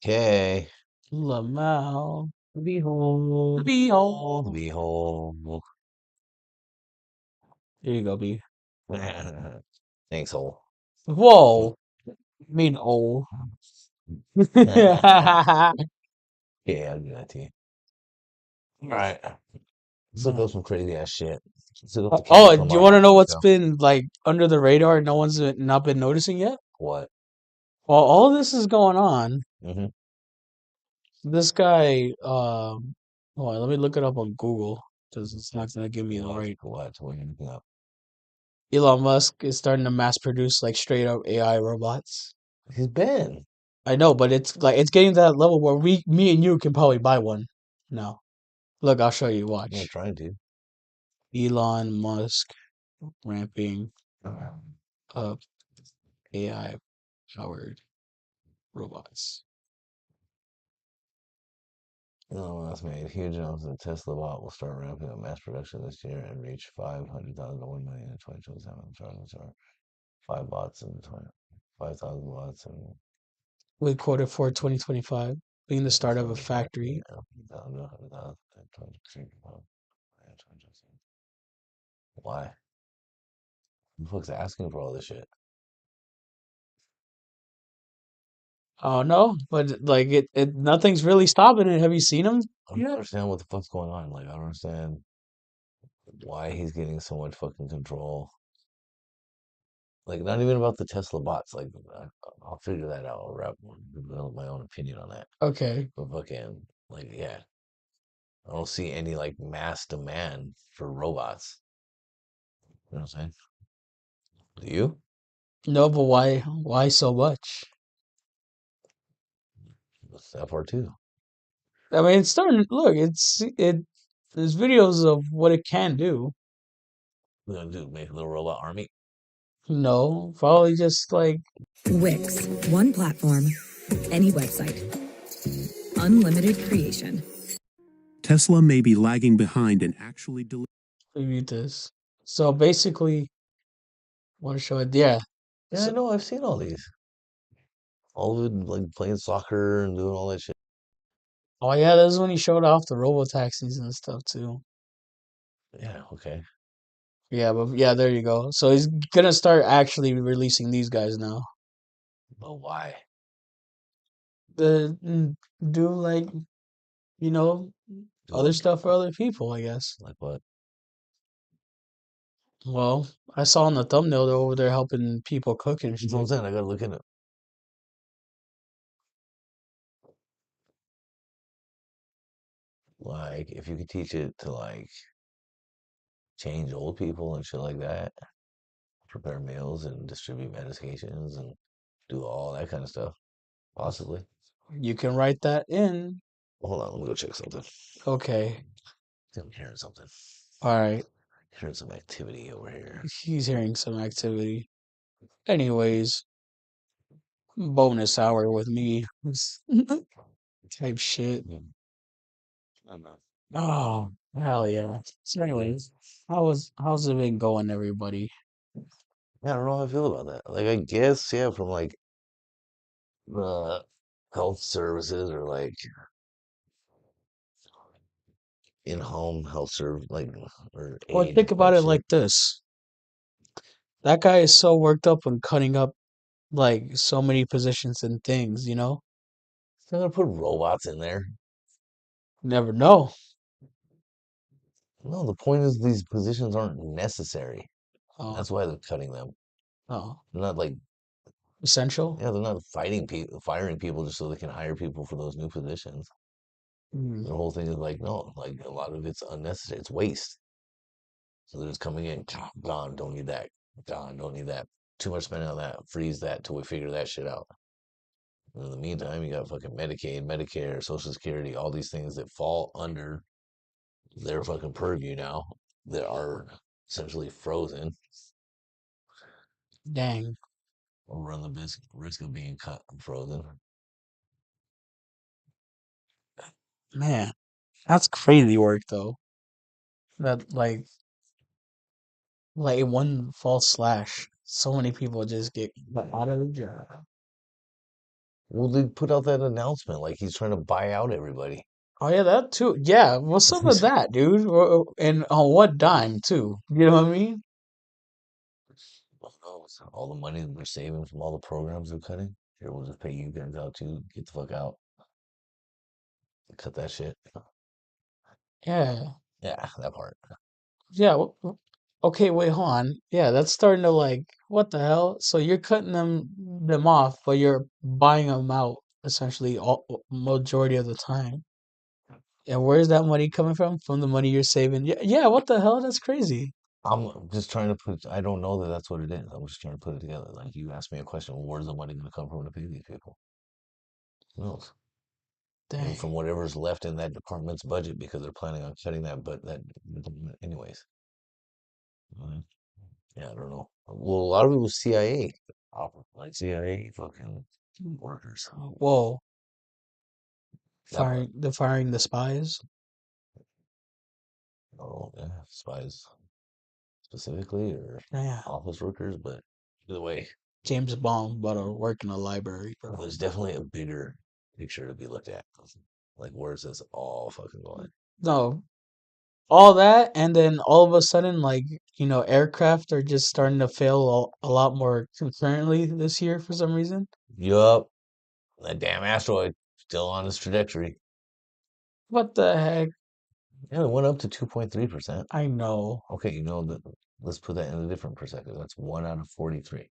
Okay. Lamau. Behold. Behold. Behold. Here you go, B. Thanks, hole. Whoa. Mean old. Yeah, I'll do that to you. All right. Let's look up some crazy ass shit. Let's look up the Oh, Kendrick do you Lamar want to know what's video. been like under the radar and no one's not been noticing yet? What? While all this is going on, Mm-hmm. this guy, hold on, let me look it up on Google because it's not gonna give me the What? right. What? What are you looking up? Elon Musk is starting to mass produce like straight up AI robots. He's been. I know, but it's like it's getting to that level where me and you can probably buy one. No, look, I'll show you. I'm not Watch. trying to. Elon Musk ramping up AI powered robots. Elon Musk made huge announcement that Tesla bot will start ramping up mass production this year and reach 500,000 to 1 million in 2027. Sorry. 5 bots in 20, 5,000 bots and We quoted for 2025 being the start of a factory. Why? Who the fuck's asking for all this shit? Oh no, but like nothing's really stopping it. Have you seen him? I don't understand what the fuck's going on. Like, I don't understand why he's getting so much fucking control. Like, not even about the Tesla bots. Like, I'll figure that out. I'll wrap my own opinion on that. Okay. But fucking, like, yeah, I don't see any like mass demand for robots. You know what I'm saying? Do you? No, but why? Why so much? That part too. I mean, it's starting. Look, it. There's videos of what it can do. We're gonna do make a little robot army. No, probably just like Wix. One platform, any website. Unlimited creation. Tesla may be lagging behind in actually delivering. preview this. So basically, want to show it. Yeah. Yeah, I So, know. I've seen all these. All of it, like playing soccer and doing all that shit. oh yeah, this is when he showed off the robo taxis and stuff too. Yeah, okay. Yeah, but yeah, there you go. So he's gonna start actually releasing these guys now. But why? The do like you know Do other what? stuff for other people, I guess. Like what? Well, I saw in the thumbnail they're over there helping people cook and That's what I'm shit. saying. I gotta look into it. Like, if you could teach it to like change old people and shit like that, prepare meals and distribute medications and do all that kind of stuff, possibly. You can write that in. Hold on, let me go check something. Okay. I'm hearing something. All right. Hearing some activity over here. He's hearing some activity. Anyways, bonus hour with me. Type shit. Hmm. I don't know. Oh, hell yeah. So anyways, how's it been going, everybody? Yeah, I don't know how I feel about that. Like, I guess, yeah, from like the health services or like in-home health service, like or Well, aid think about type it shit. like this. That guy is so worked up on cutting up like so many positions and things, you know? They're gonna put robots in there. Never know. No, the point is these positions aren't necessary. Oh, That's why they're cutting them. oh, They're not like, essential. yeah, they're not fighting people, firing people just so they can hire people for those new positions. Mm, The whole thing is like, no, like a lot of it's unnecessary. It's waste. So they're just coming in, gone, don't need that, gone, don't need that. Too much spending on that. Freeze that till we figure that shit out. And in the meantime, you got fucking Medicaid, Medicare, Social Security, all these things that fall under their fucking purview now that are essentially frozen dang, or run the risk of being cut and frozen. man, that's crazy work though. That like in one false slash, so many people just get cut out of the job. Well, they put out that announcement like he's trying to buy out everybody. Oh yeah, that too. Yeah, what's up with that, dude? And on what dime too? You know what I mean? Well, no, it's all the money that they're saving from all the programs they're cutting. Here, we'll just pay you guys out too. Get the fuck out. Cut that shit. Yeah, Yeah, that part. yeah. Okay, wait, hold on. Yeah, that's starting to like, what the hell? So you're cutting them off, but you're buying them out essentially all majority of the time. And where's that money coming from? From the money you're saving? Yeah, yeah. What the hell? That's crazy. I'm just trying to put. I don't know that that's what it is. I'm just trying to put it together. Like you asked me a question, well, where's the money going to come from to pay these people? Who knows? Maybe Dang. from whatever's left in that department's budget because they're planning on cutting that department anyways. Uh, Yeah, I don't know. Well, a lot of it was CIA, like CIA fucking workers. Whoa, That part. firing the spies. Oh, yeah, spies specifically or Yeah, office workers, but either way, James Bond, but work in a library, bro. there's definitely a bigger picture to be looked at. Like, where's this all fucking going? No, all that, and then all of a sudden, like aircraft are just starting to fail a lot more concurrently this year for some reason. Yup, that damn asteroid still on its trajectory. What the heck? Yeah, it went up to 2.3%. I know. Okay, you know that. Let's put that in a different perspective. That's one out of 43.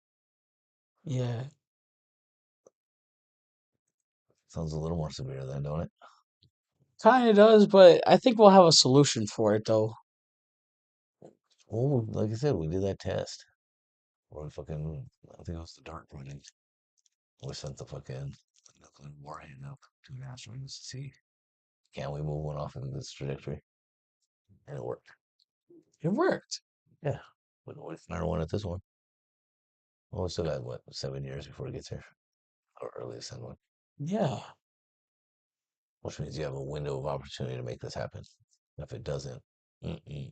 Yeah, Sounds a little more severe then, don't it? kind of does, but I think we'll have a solution for it though. Well, like I said, we did that test. Or we fucking, I think it was the dark running. We sent the fucking nuclear warhead up to the asteroids to see can we move one off in this trajectory. and it worked. It worked. Yeah. But what if another one at this one? Well, we still got what 7 years before it gets here, or early to send one, Yeah. which means you have a window of opportunity to make this happen. If it doesn't, mm-mm-mm.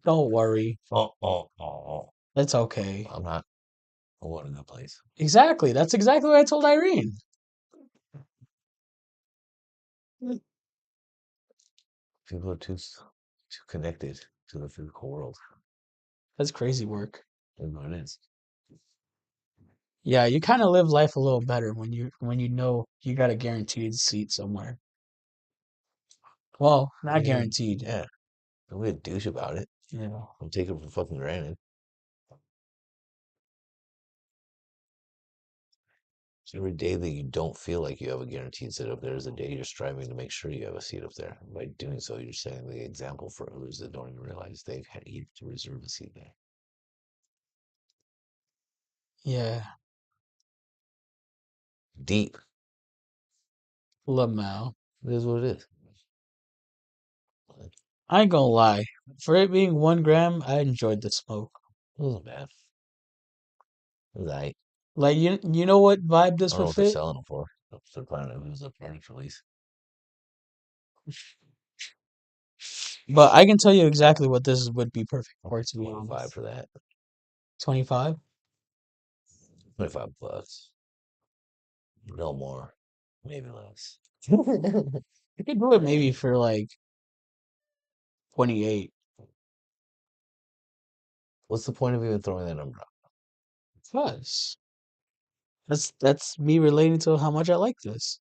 Don't worry. Oh. It's okay. I'm not. I want a good place. Exactly. That's exactly what I told Irene. People are too connected to the physical world. That's crazy work. That's what it is. Yeah, you kind of live life a little better when you know you got a guaranteed seat somewhere. Well, not guaranteed. Yeah. Don't be a douche about it. Yeah. Don't take it for fucking granted. So every day that you don't feel like you have a guaranteed seat up there is a day you're striving to make sure you have a seat up there. By doing so, you're setting the example for others that don't even realize they've had you to reserve a seat there. Yeah. Deep. Lamau. It is what it is. It I ain't gonna lie. For it being 1 gram, I enjoyed the smoke. wasn't bad. It was aight. Like you know what vibe I this don't know would what they're fit? selling them for. If they're planning if it was a product release. But I can tell you exactly what this would be perfect for, to be 25 honest. for that. 25? $25. No more. Maybe less. You could do it maybe for like 28. What's the point of even throwing that number out? Plus, that's me relating to how much I like this.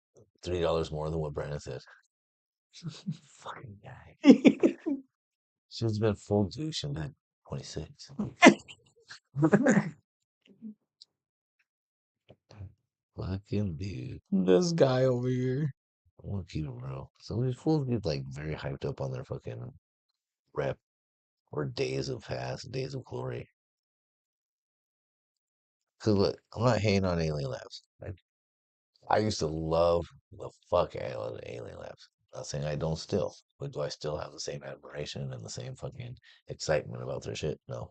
$3 more than what Brandon said. Fucking guy. Should've been full douche and then 26. Fucking dude. This guy over here. I want to keep it real. Some of these fools get like very hyped up on their fucking rep or days of past, days of glory. Cause look, I'm not hating on Alien Labs. I used to love the fuck out of the Alien Labs. Not saying I don't still, but do I still have the same admiration and the same fucking excitement about their shit? No.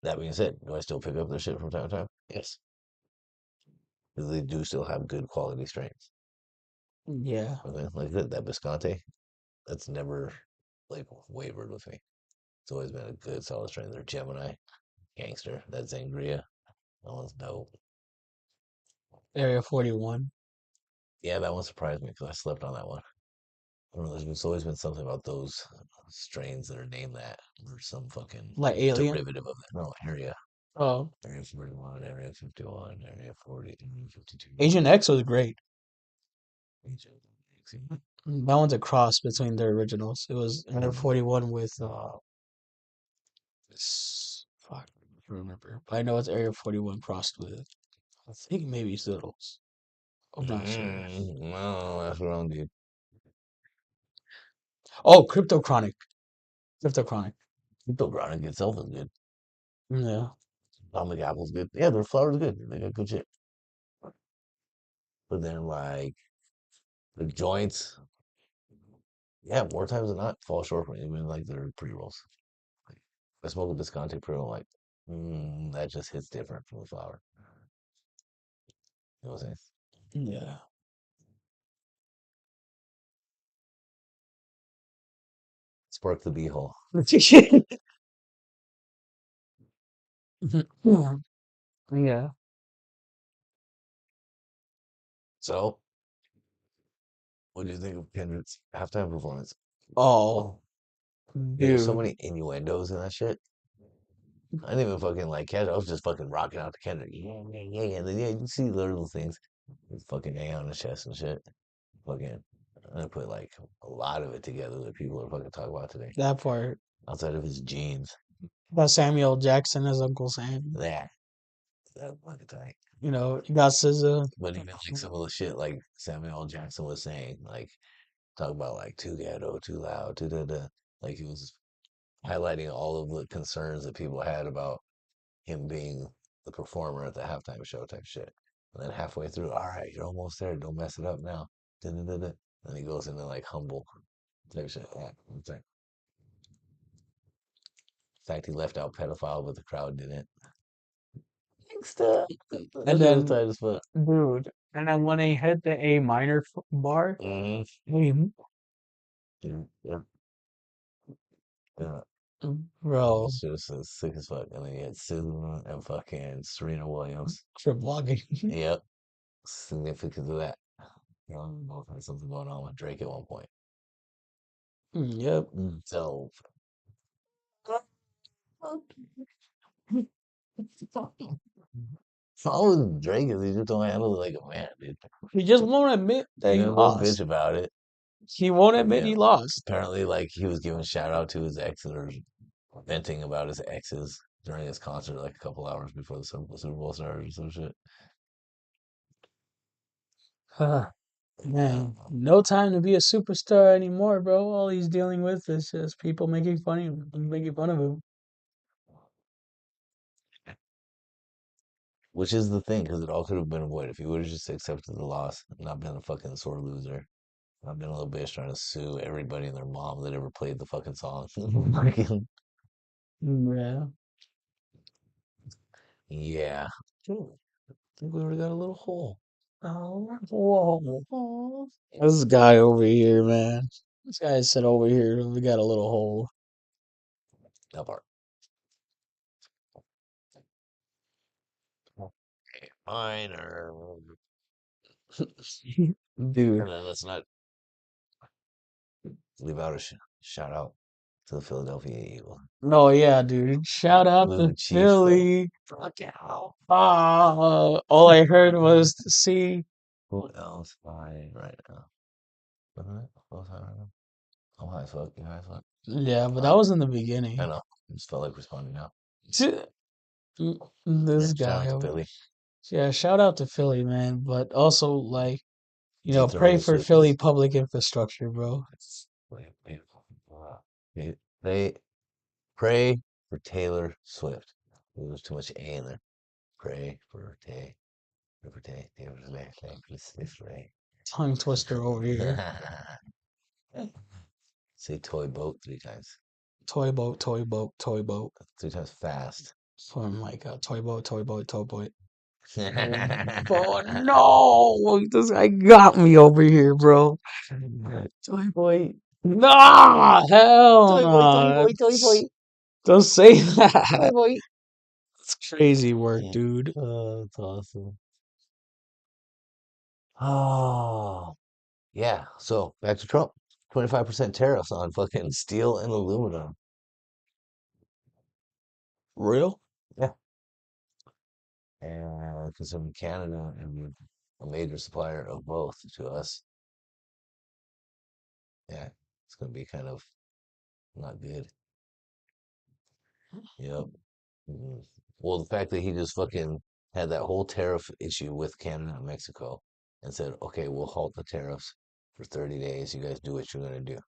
That being said, do I still pick up their shit from time to time? Yes. Because they do still have good quality strains. Yeah. Okay? Like that Bisconte, that's never like wavered with me. It's always been a good solid strain. They're Gemini, Gangster, that Zangria. That one's dope. Area 41. Yeah, that one surprised me because I slept on that one. I don't know, there's always been something about those strains that are named that or some fucking Like Alien. derivative of that. No, area. Oh, Area 41, Area 51, Area 40, Area 52. Agent X was great. Agent X. That one's a cross between their originals. It was Area Mm. 41 with fuck, I don't remember. But I know it's Area 41 crossed with I think maybe Zoodles. I'm not sure. No, that's wrong, dude. Oh, Crypto Chronic. Crypto Chronic. Cryptographic itself is good. Yeah. Atomic Apple's good. Yeah, their flour's good. They got good shit. But then, like, the joints, yeah, more times than not, fall short from even like their pre rolls. Like, I smoke a Visconti pre roll, like, that just hits different from the flower. You know what I'm saying? Yeah. Spark the beehole. Yeah. So, what do you think of Kendrick's halftime performance? Oh, There's so dude. many innuendos in that shit. I didn't even fucking like catch. I was just fucking rocking out to Kendrick. Yeah. And then, yeah, you see little things. With fucking A on his chest and shit. Fucking, I'm gonna put like a lot of it together that people are fucking talking about today. That part. Outside of his jeans. Got Samuel Jackson as Uncle Sam. That fucking tight. You know, you got SZA. But even like some of the shit like Samuel L. Jackson was saying, like talk about like too ghetto, too loud, too da da. Like he was highlighting all of the concerns that people had about him being the performer at the halftime show type shit. And then halfway through, all right, you're almost there. Don't mess it up now. Da-da-da-da. And he goes into like humble type shit. Yeah, it's like, in fact, he left out pedophile, but the crowd didn't. Gangsta. That And shit was then, tight as fuck. dude, and then when they hit the A minor bar, Mm-hmm. hey, Yeah, yeah, yeah. bro, Shit was so sick as fuck. And then you had Susan and fucking Serena Williams. for vlogging. Yep. Significant of that. You know, both had something going on with Drake at one point. Yep. So, all with Drake is he just don't handle it like a man, dude. He just won't admit that You he know, go bitch lost. about it. He won't admit Yeah. he lost. Apparently, like he was giving shout out to his exes or venting about his exes during his concert, like a couple hours before the Super Bowl started or some shit. Yeah. Man, no time to be a superstar anymore, bro. All he's dealing with is just people making fun of him. Which is the thing, because it all could have been avoided if he would have just accepted the loss, not been a fucking sore loser. Not been a little bitch trying to sue everybody and their mom that ever played the fucking song. Fucking- Yeah. yeah. I think we would have got a little hole. Oh, whoa. This guy over here, man. This guy said over here, we got a little hole. That part. Okay, minor. Dude. And then let's not leave out a shout out to the Philadelphia Eagles. No, yeah, dude. Shout out Blue to Chiefs, though. Philly. Fuck yeah. All I heard was to see. Who else high right now? Wasn't it? Who else high right now? I'm high as fuck. You high as fuck? Yeah, but that Fine. was in the I beginning. know. I just felt like responding now. Yeah, This shout out guy. to Philly. Yeah, shout out to Philly, man. But also, like, Keep throwing pray the for Philly Swifties. public infrastructure, bro. Wait, wait. Okay, pray for Taylor Swift. There's too much A in there. Pray for Tay. Pray for Tay. Taylor Swift. Ray. Tongue twister over here. Say toy boat 3 times. Toy boat, toy boat, toy boat. 3 times fast. Oh my god, toy boat, toy boat, toy boat. Oh no! This guy got me over here, bro. Toy boy. Nah, hell Toy boy, toy no. boy, toy boy. Don't say Toy that. boy. It's crazy work, Yeah. dude. Oh, that's awesome. Oh, yeah. So back to Trump. 25% tariffs on fucking steel and aluminum. Real? Yeah. And considering Canada and a major supplier of both to us, yeah, it's going to be kind of not good. Yep. Mhm. Well, the fact that he just fucking had that whole tariff issue with Canada and Mexico and said, okay, we'll halt the tariffs for 30 days. You guys do what you're going to do.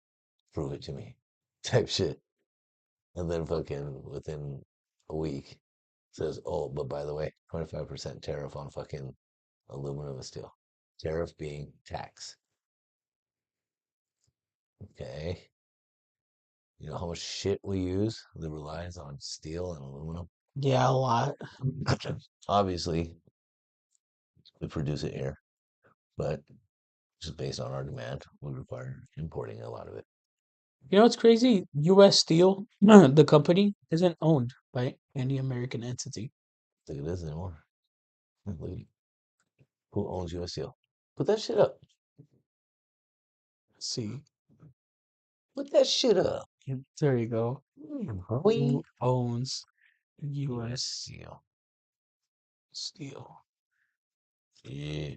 Prove it to me. Type shit. And then fucking within a week says, oh, but by the way, 25% tariff on fucking aluminum and steel. Tariff being tax. Okay. You know how much shit we use that relies on steel and aluminum? Yeah, a lot. Obviously, we produce it here, but just based on our demand, we require importing a lot of it. You know what's crazy? U.S. Steel, the company, isn't owned by any American entity. I think it is anymore. Who owns US Steel? Put that shit up. Let's see. Put that shit up. There you go. We Who owns US U.S. Steel. Steel? Yeah.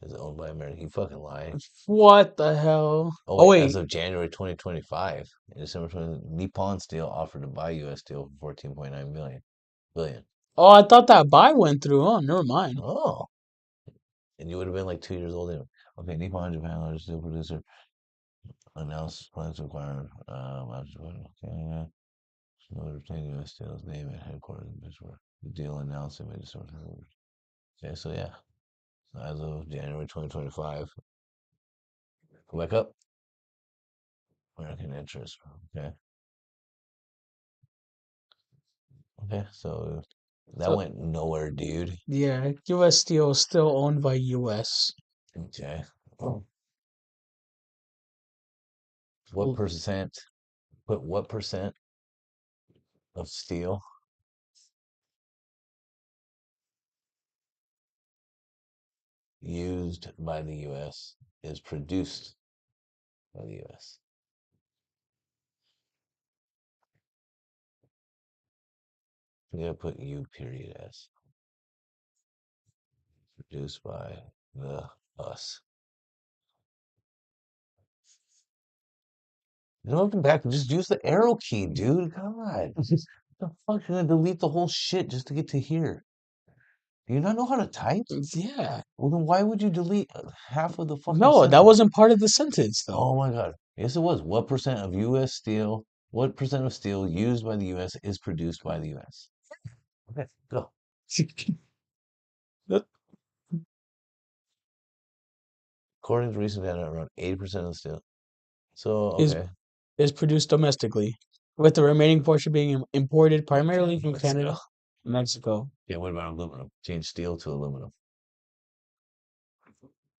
Is it owned by American? You fucking lie. What the hell? Oh Oh wait, as wait. of January 2025, in December 20, Nippon Steel offered to buy US Steel for 14.9 billion. Oh, I thought that buy went through. Oh, never mind. Oh, and you would have been like 2 years old anyway. Okay, Nippon Japan, largest steel producer, announced plans to acquire. Okay, No retaining U.S. Steel's name and headquarters in Pittsburgh. The deal announced in mid-December. Okay, so yeah. So as of January 2025, go back up. American interest. Okay. Okay, so that So went nowhere, dude. yeah, U.S. Steel is still owned by U.S. Okay. What L- percent, put what percent of steel used by the U.S. is produced by the U.S.? You gotta put U period S. Produced by the us. You know, come back and just use the arrow key, dude. God. The fuck, you're gonna delete the whole shit just to get to here. Do you not know how to type? Yeah. Well, then why would you delete half of the fucking No, that sentence? wasn't part of the sentence though. Oh my God. Yes, it was. What percent of U.S. steel, what percent of steel used by the U.S. is produced by the U.S.? Okay, go. That According to recent data, around 80% of the steel. So, is okay. is produced domestically, with the remaining portion being imported primarily from Mexico. Canada, Mexico. Yeah, what about aluminum? Change steel to aluminum.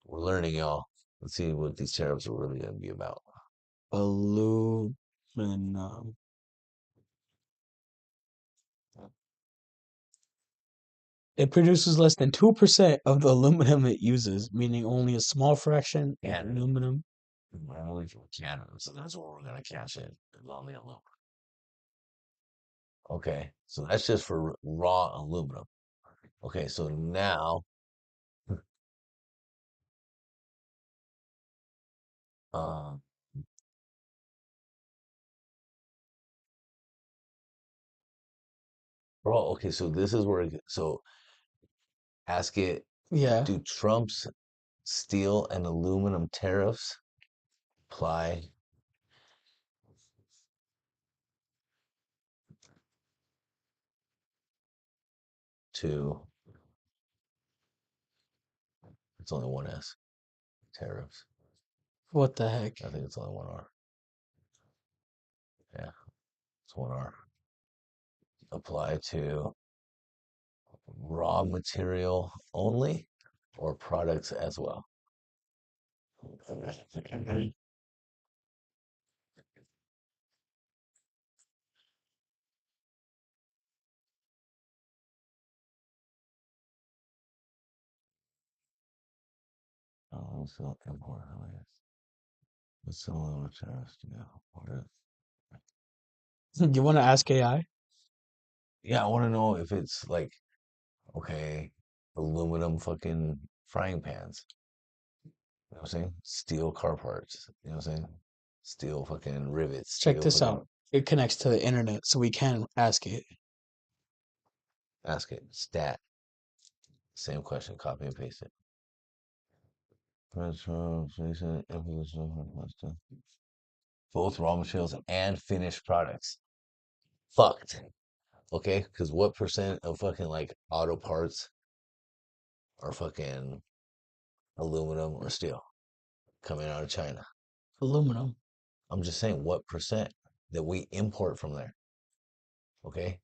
We're learning, y'all. Let's see what these tariffs are really going to be about. Aluminum. It produces less than 2% of the aluminum it uses, meaning only a small fraction Yeah. of aluminum. Primarily from Canada. So that's what we're going to cash in. Is on the aluminum. Okay, so that's just for raw aluminum. Okay, so now, uh, bro, okay, so this is where, so ask it, Yeah. do Trump's steel and aluminum tariffs apply to, it's only one S, tariffs. What the heck? I think it's only one R. Yeah, it's one R. Apply to raw material only or products as well. Oh, so import, it's aluminum tariffs, yeah. You want to ask AI? Yeah, I want to know if it's like, okay, aluminum fucking frying pans. You know what I'm saying? Steel car parts. You know what I'm saying? Steel fucking rivets. Check Steel this fucking. out. It connects to the internet, so we can ask it. Ask it. Stat. Same question. Copy and paste it. Both raw materials and finished products. Fucked. Okay? Because what percent of fucking like auto parts are fucking aluminum or steel coming out of China? Aluminum. I'm just saying what percent that we import from there. Okay?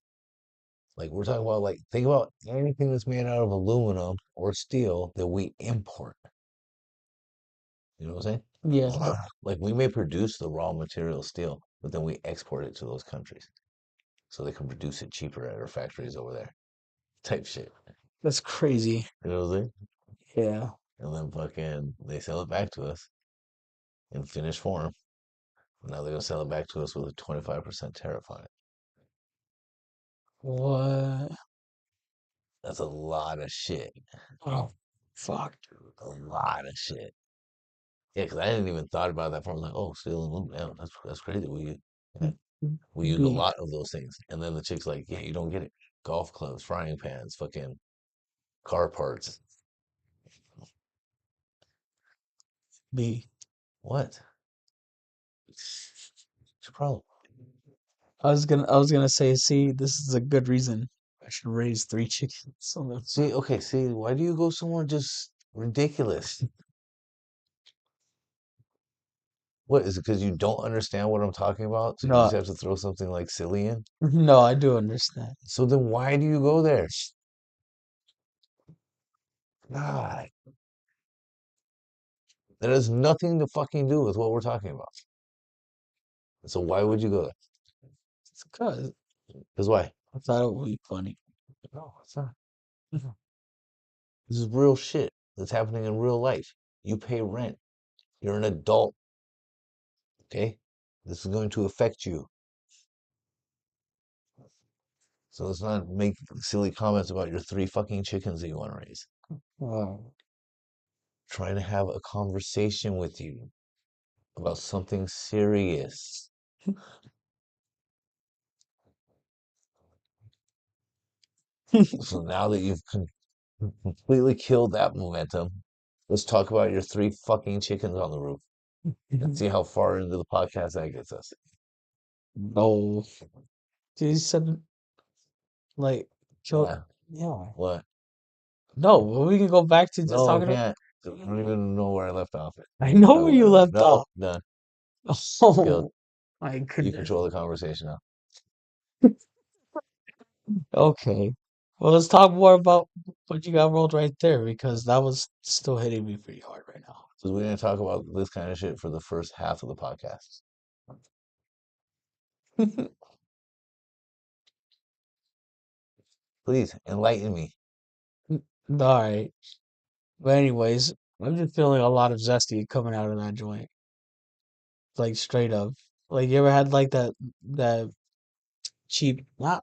Like we're talking about like think about anything that's made out of aluminum or steel that we import. You know what I'm Yeah. saying? Like we may produce the raw material steel, but then we export it to those countries so they can produce it cheaper at our factories over there. Type shit. That's crazy. You know what I'm saying? Yeah. And then fucking they sell it back to us in finished form. Now they're gonna sell it back to us with a 25% tariff on it. What? That's a lot of shit. Oh, fuck. A lot of shit. Yeah, because I didn't even thought about that part. I was like, oh, steel and aluminum. Yeah, that's crazy. Yeah, we use a B. lot of those things. And then the chick's like, yeah, you don't get it. Golf clubs, frying pans, fucking car parts. B. What? What's your problem? I was gonna say, see, this is a good reason I should raise 3 chickens. See, okay, see, why do you go somewhere just ridiculous? What is it? Because you don't understand what I'm talking about, so you just No, have to throw something like silly in? no, I do understand. So then why do you go there? God, that has nothing to fucking do with what we're talking about. So why would you go there? It's because Because why? I thought it would be funny. No, it's not. This is real shit that's happening in real life. You pay rent. You're an adult, okay? This is going to affect you. So let's not make silly comments about your 3 fucking chickens that you want to raise. Oh. Trying to have a conversation with you about something serious. So now that you've completely killed that momentum, let's talk about your 3 fucking chickens on the roof and see how far into the podcast that gets us. No, you said like kill. Yeah. Yeah. What? No, well, we can go back to just No, I talking about. can't. I don't even know where I left off. I We can know talk where about you it later. left No, off. done. Killed. Oh my You goodness. control the conversation now. Okay. Well, let's talk more about what you got rolled right there because that was still hitting me pretty hard right Because we're going to talk about this kind of shit for the first half of the podcast. now. Please enlighten me. All right. But anyways, I'm just feeling a lot of zesty coming out of that joint. Like straight up. Like you ever had like that cheap not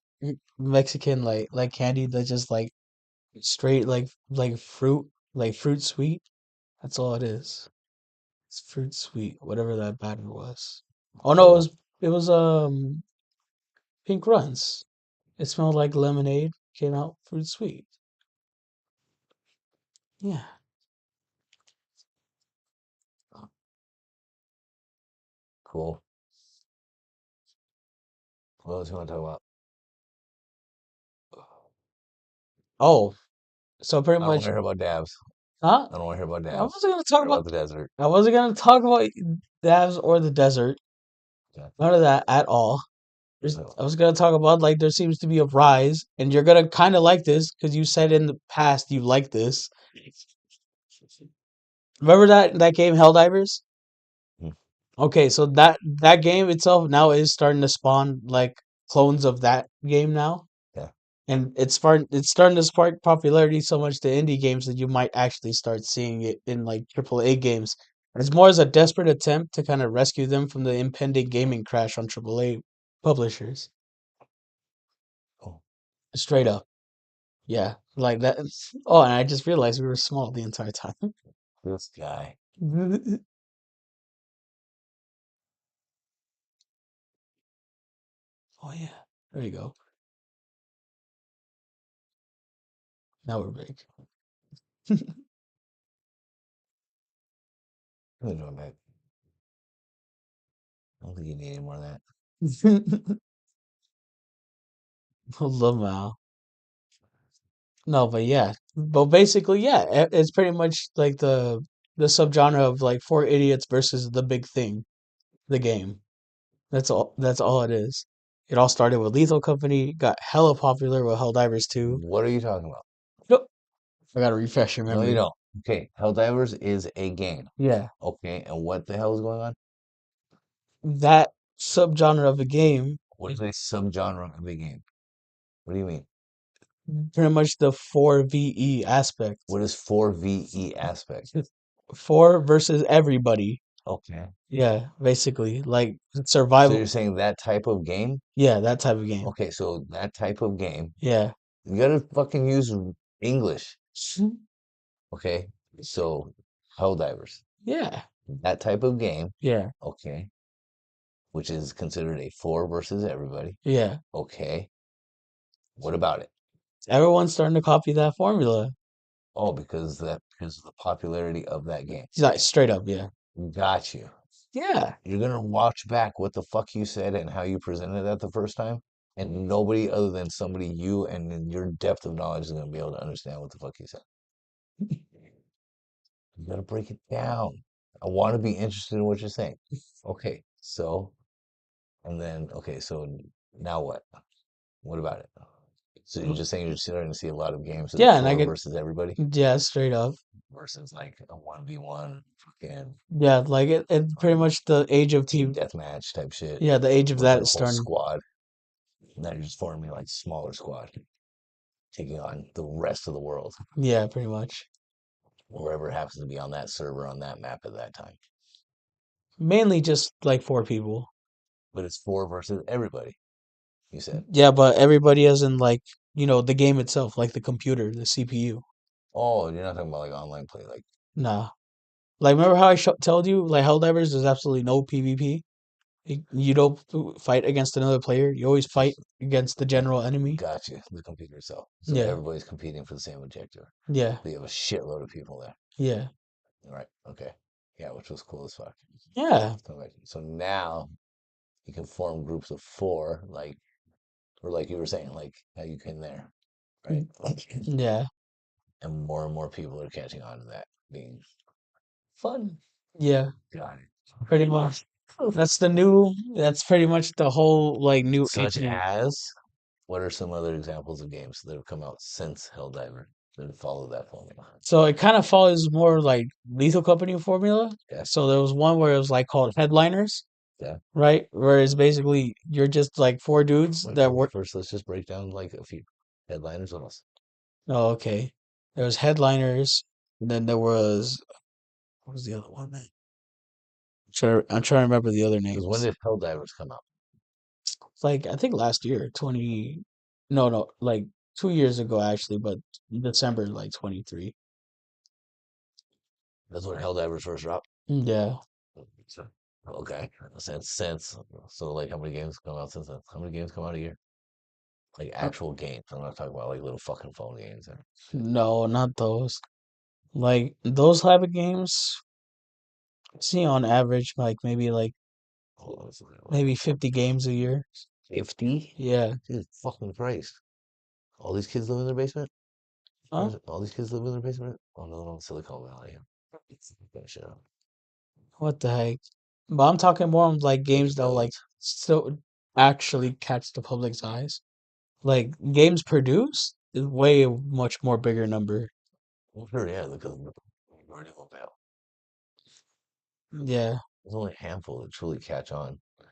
Mexican like candy that just like straight like fruit sweet? That's all it is. It's fruit sweet, whatever that batter was. Oh no, Cool. it was Pink Runs. It smelled like lemonade, came out fruit sweet. Yeah. Cool. What else you want to talk about? Oh, so pretty I don't want much, to hear about dabs. huh? I don't want to hear about I dabs. wasn't gonna I talk hear about about the desert. I wasn't gonna talk about dabs or the desert. Okay. None of that at all. So, I was gonna talk about like there seems to be a rise, and you're gonna kind of like this because you said in the past you like this. Remember that game Helldivers? mm, Okay, so that game itself now is starting to spawn like clones of that game now, yeah. and it's starting to spark popularity so much to indie games that you might actually start seeing it in like AAA games. And it's more as a desperate attempt to kind of rescue them from the impending gaming crash on AAA publishers. Oh, Straight up. Yeah, like that. Oh, and I just realized we were small the entire time. this guy. Oh yeah, there you go. Now we're big. Really doing back. I don't think you need any more of that. Lamau. No, but yeah, but basically, yeah, it's pretty much like the subgenre of like four idiots versus the big thing, the game. That's all. That's all it is. It all started with Lethal Company, got hella popular with Helldivers 2. What are you talking about? Nope. I gotta refresh your No, you memory. don't. Okay, Helldivers is a game. Yeah, Okay, and what the hell is going on? that subgenre of the game, What is a subgenre of a game? What do you mean? pretty much the 4VE aspect. What is 4VE aspect? Four versus everybody. Okay. Yeah, basically. Like So you're survival. saying that type of game? Yeah, that type of game. Okay, so that type of game, Yeah. you gotta fucking use English. Okay, so Helldivers, Yeah. that type of game, Yeah. okay, which is considered a four versus everybody. Yeah. Okay, what about it? Everyone's starting to copy that formula. Oh, because of the popularity of that game. He's like straight up, yeah. Got you. Yeah. You're gonna watch back what the fuck you said and how you presented that the first time, and nobody other than somebody you and in your depth of knowledge is gonna be able to understand what the fuck you said. You gotta break it down. I want to be interested in what you're saying. Okay, so and then okay, so now what? What about it? So you're just saying you're starting to see a lot of games that are Yeah, and I for get versus everybody yeah, straight up. versus like a 1v1 fucking Yeah, like it pretty much the age of team TV. deathmatch type shit Yeah, the age of where it's that like a is whole starting. squad. Now you're just forming like smaller squad, taking on the rest of the world, Yeah, pretty much. wherever it happens to be on that server on that map at that time. Mainly just like four people. But it's four versus everybody, you said. Yeah, but everybody is in like, the game itself, like the computer, the CPU. Oh, you're not talking about like online play, like Nah. Like, remember how I told you, like, Helldivers, there's absolutely no PvP? You don't fight against another player. You always fight against the general enemy. gotcha, the computer itself. So Yeah, everybody's competing for the same objective. yeah, But you have a shitload of people there. yeah, Right. Okay. Yeah, which was cool as fuck. yeah, So now you can form groups of four, like or like you were saying, like how you can there, right? yeah, And more people are catching on to that being fun. yeah. Got it. Pretty much. That's pretty much the whole, like, new Such internet. as, what are some other examples of games that have come out since Helldiver that follow that formula? So it kind of follows more like Lethal Company formula. Yeah, So there was one where it was like called Headliners, yeah. right? Where it's basically you're just like four dudes Wait, that work. first, let's just break down like a few headliners on us. Oh, okay. There was Headliners, and then there was what was the other one, man? I'm trying to remember the other Because when names. did Helldivers come out? It's like I think last year, 20, no, like 2 years ago actually, but December like 23. That's when Helldivers first dropped. Yeah. So, okay, since so like how many games come out since then? How many games come out a year? Like Uh, actual games. I'm not talking about like little fucking phone games and shit. No, not those. Like those type of games, see on average like Hold on, let's look at maybe 50 games a year. 50? Yeah. Jesus fucking Christ. All these kids live in their basement? Huh? All these kids live in their basement? Oh no, no, Silicon Valley. That shit up. What the heck? But I'm talking more on like Big games that will like builds. still actually catch the public's eyes. Like games produced is way much more bigger number. Well, sure, yeah, because the majority will fail. Yeah. There's only a handful that truly catch on. You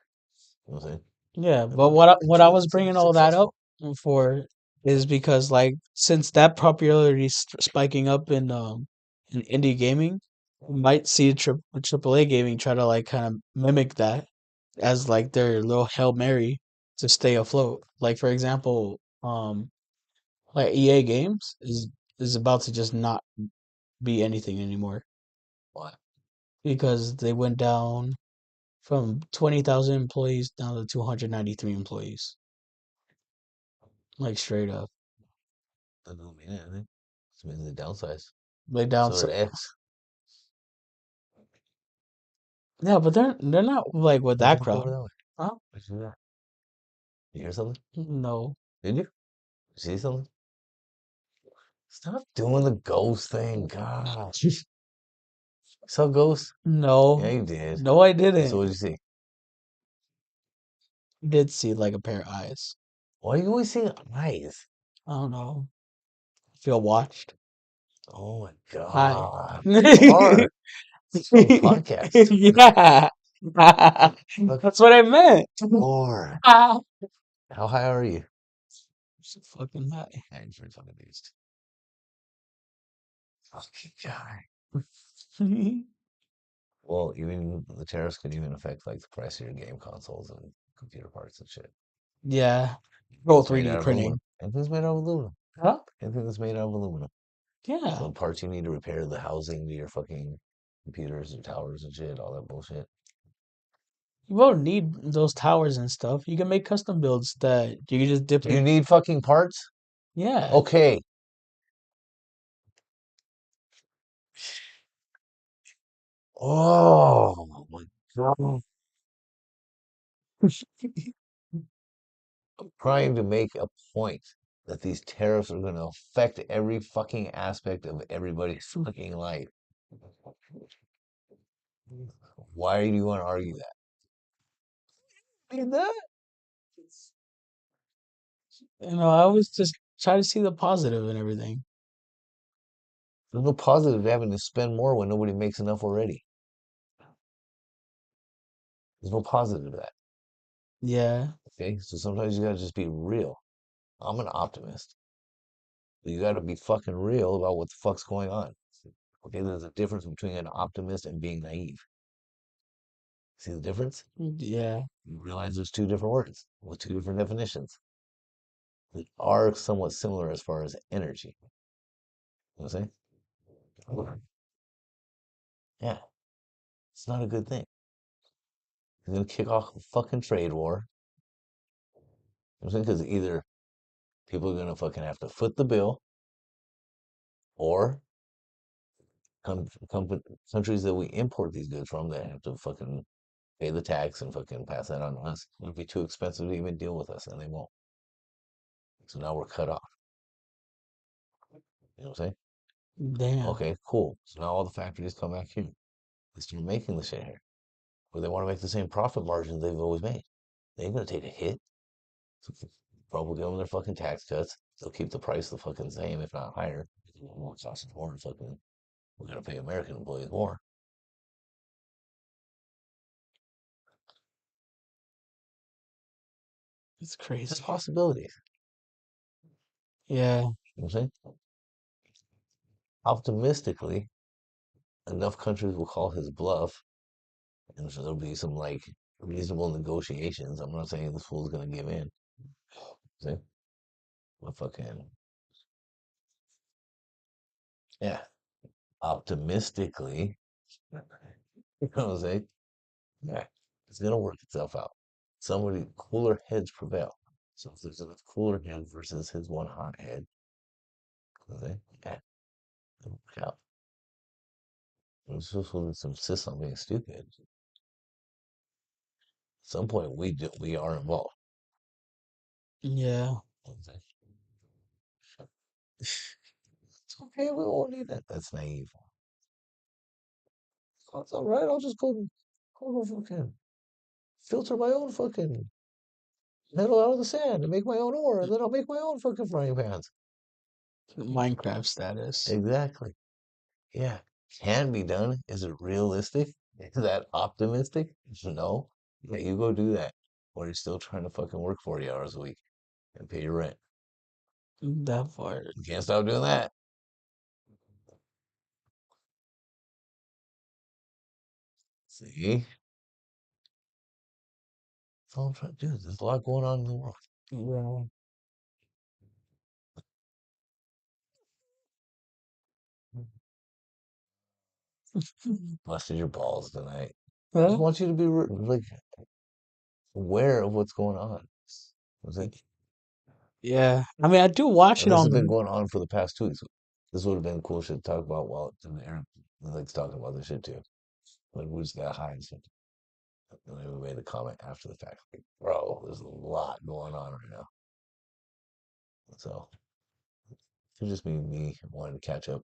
know what I'm saying? Yeah, And but they're what I truly was bringing all that up successful. for is because like since that popularity is spiking up in indie gaming, we might see AAA gaming try to like kind of mimic that as like their little Hail Mary to stay afloat. Like for example, like EA Games is about to just not be anything anymore What? because they went down from 20,000 employees down to 293 employees. Like straight up. That doesn't mean anything. It means the downsize. They down So so did X. yeah, but they're not like with Let's that walk over crowd. that way. Huh? Let's do that. You hear something? No. Did you? See something? Stop doing the ghost thing. God. Saw ghost? Yeah, No. you did. No, I So what didn't. did you see? Did see like a pair of eyes. Why are you always seeing eyes? I don't know. Feel watched. Oh my Hi. God. Mark, on podcast. Yeah. Look, That's what I meant. Mark. Ah. How high are you? So fucking high. I'm pretty fucking beast. Fucking guy. Well, even the tariffs could even affect like the price of your game consoles and computer parts and shit. Yeah. Go It's made 3D out of aluminum. printing. Anything's made out of aluminum. Huh? Anything that's made out of aluminum. Yeah. So parts you need to repair the housing to your fucking computers, your towers and shit, all that bullshit. You won't need those towers and stuff. You can make custom builds that you can just dip Do you in. need fucking parts? Yeah. Okay. Oh my Trying to make a point that these tariffs are going to affect every fucking aspect of everybody's fucking life. Why do you want to argue that? Need that? I always just try to see the positive in everything. There's no positive to having to spend more when nobody makes enough already. There's no positive to that. Yeah, Okay, so sometimes you gotta just be real. I'm an optimist. You gotta be fucking real about what the fuck's going on. Okay, there's a difference between an optimist and being naive. See the difference? yeah, You realize there's two different words with two different definitions that are somewhat similar as far as energy. You know what I'm saying? Yeah, it's not a good thing. It's gonna kick off a fucking trade war. You know what I'm saying? Because either people are gonna fucking have to foot the bill, or come, countries that we import these goods from that have to fucking pay the tax and fucking pass that on to us. It'll be too expensive to even deal with us, and they won't. So now we're cut off. You know what I'm saying? damn. Okay, cool. So now all the factories come back here. They start making the shit here. But they want to make the same profit margins they've always made. They ain't gonna take a hit. So probably give them their fucking tax cuts. They'll keep the price the fucking same, if not higher. More sausage, more fucking. We're gonna pay American employees more. It's There's crazy. possibilities. Yeah, You know what I'm saying? Optimistically, enough countries will call his bluff, and so there'll be some like reasonable negotiations. I'm not saying this fool's gonna give in. See? But fucking yeah. Optimistically, you know what I'm saying? Yeah. It's gonna work itself out. Somebody cooler heads prevail. So if there's enough cooler heads versus his one hot head, you know what I'm saying? Yeah, it'll work out. We're supposed to insist on being stupid. At some point we are involved. yeah. You know what I'm saying? It's okay, we won't need that. That's naive. Oh, it's all right. I'll go fucking filter my own fucking metal out of the sand and make my own ore, and then I'll make my own fucking frying pans. Minecraft status. Exactly. Yeah. Can be done. Is it realistic? Is that optimistic? No. Yeah, you go do that. Or you're still trying to fucking work 40 hours a week and pay your rent. That part. You can't stop doing that. See? That's all I'm trying to do. There's a lot going on in the world. Yeah. Busted your balls tonight. I just Huh? want you to be like aware of what's going on. Was it? Yeah. I mean, I do watch And it this on has been the. going on for the past 2 weeks. This would have been cool shit to talk about while it's in the air. Likes talking about this shit too. Like we just got high and shit. And then we made a comment after the fact. Like, bro, there's a lot going on right now. So it's just me wanting to catch up.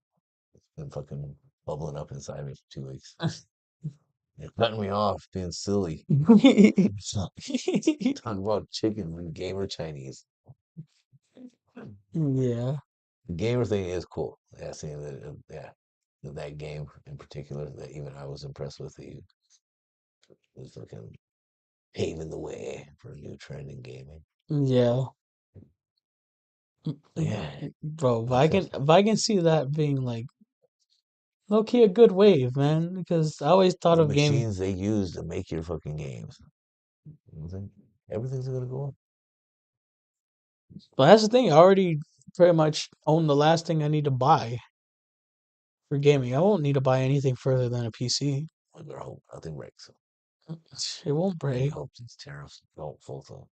It's been fucking bubbling up inside me for 2 weeks. You're cutting me off, being silly. Talk about chicken and gamer Chinese. Yeah. The gamer thing is cool. Yeah, seeing that, yeah, that game in particular that even I was impressed with. That you was fucking paving the way for a new trend in gaming. Yeah. Yeah, Bro, if I makes can sense. if I can see that being like low key a good wave, man, because I always thought The of gaming. machines they use to make your fucking games. You know what I'm saying? Everything's gonna go up. But that's the thing. I already pretty much own the last thing I need to buy for gaming. I won't need to buy anything further than a PC. I better hope nothing breaks. It won't Maybe break. hope these tariffs don't fulfill.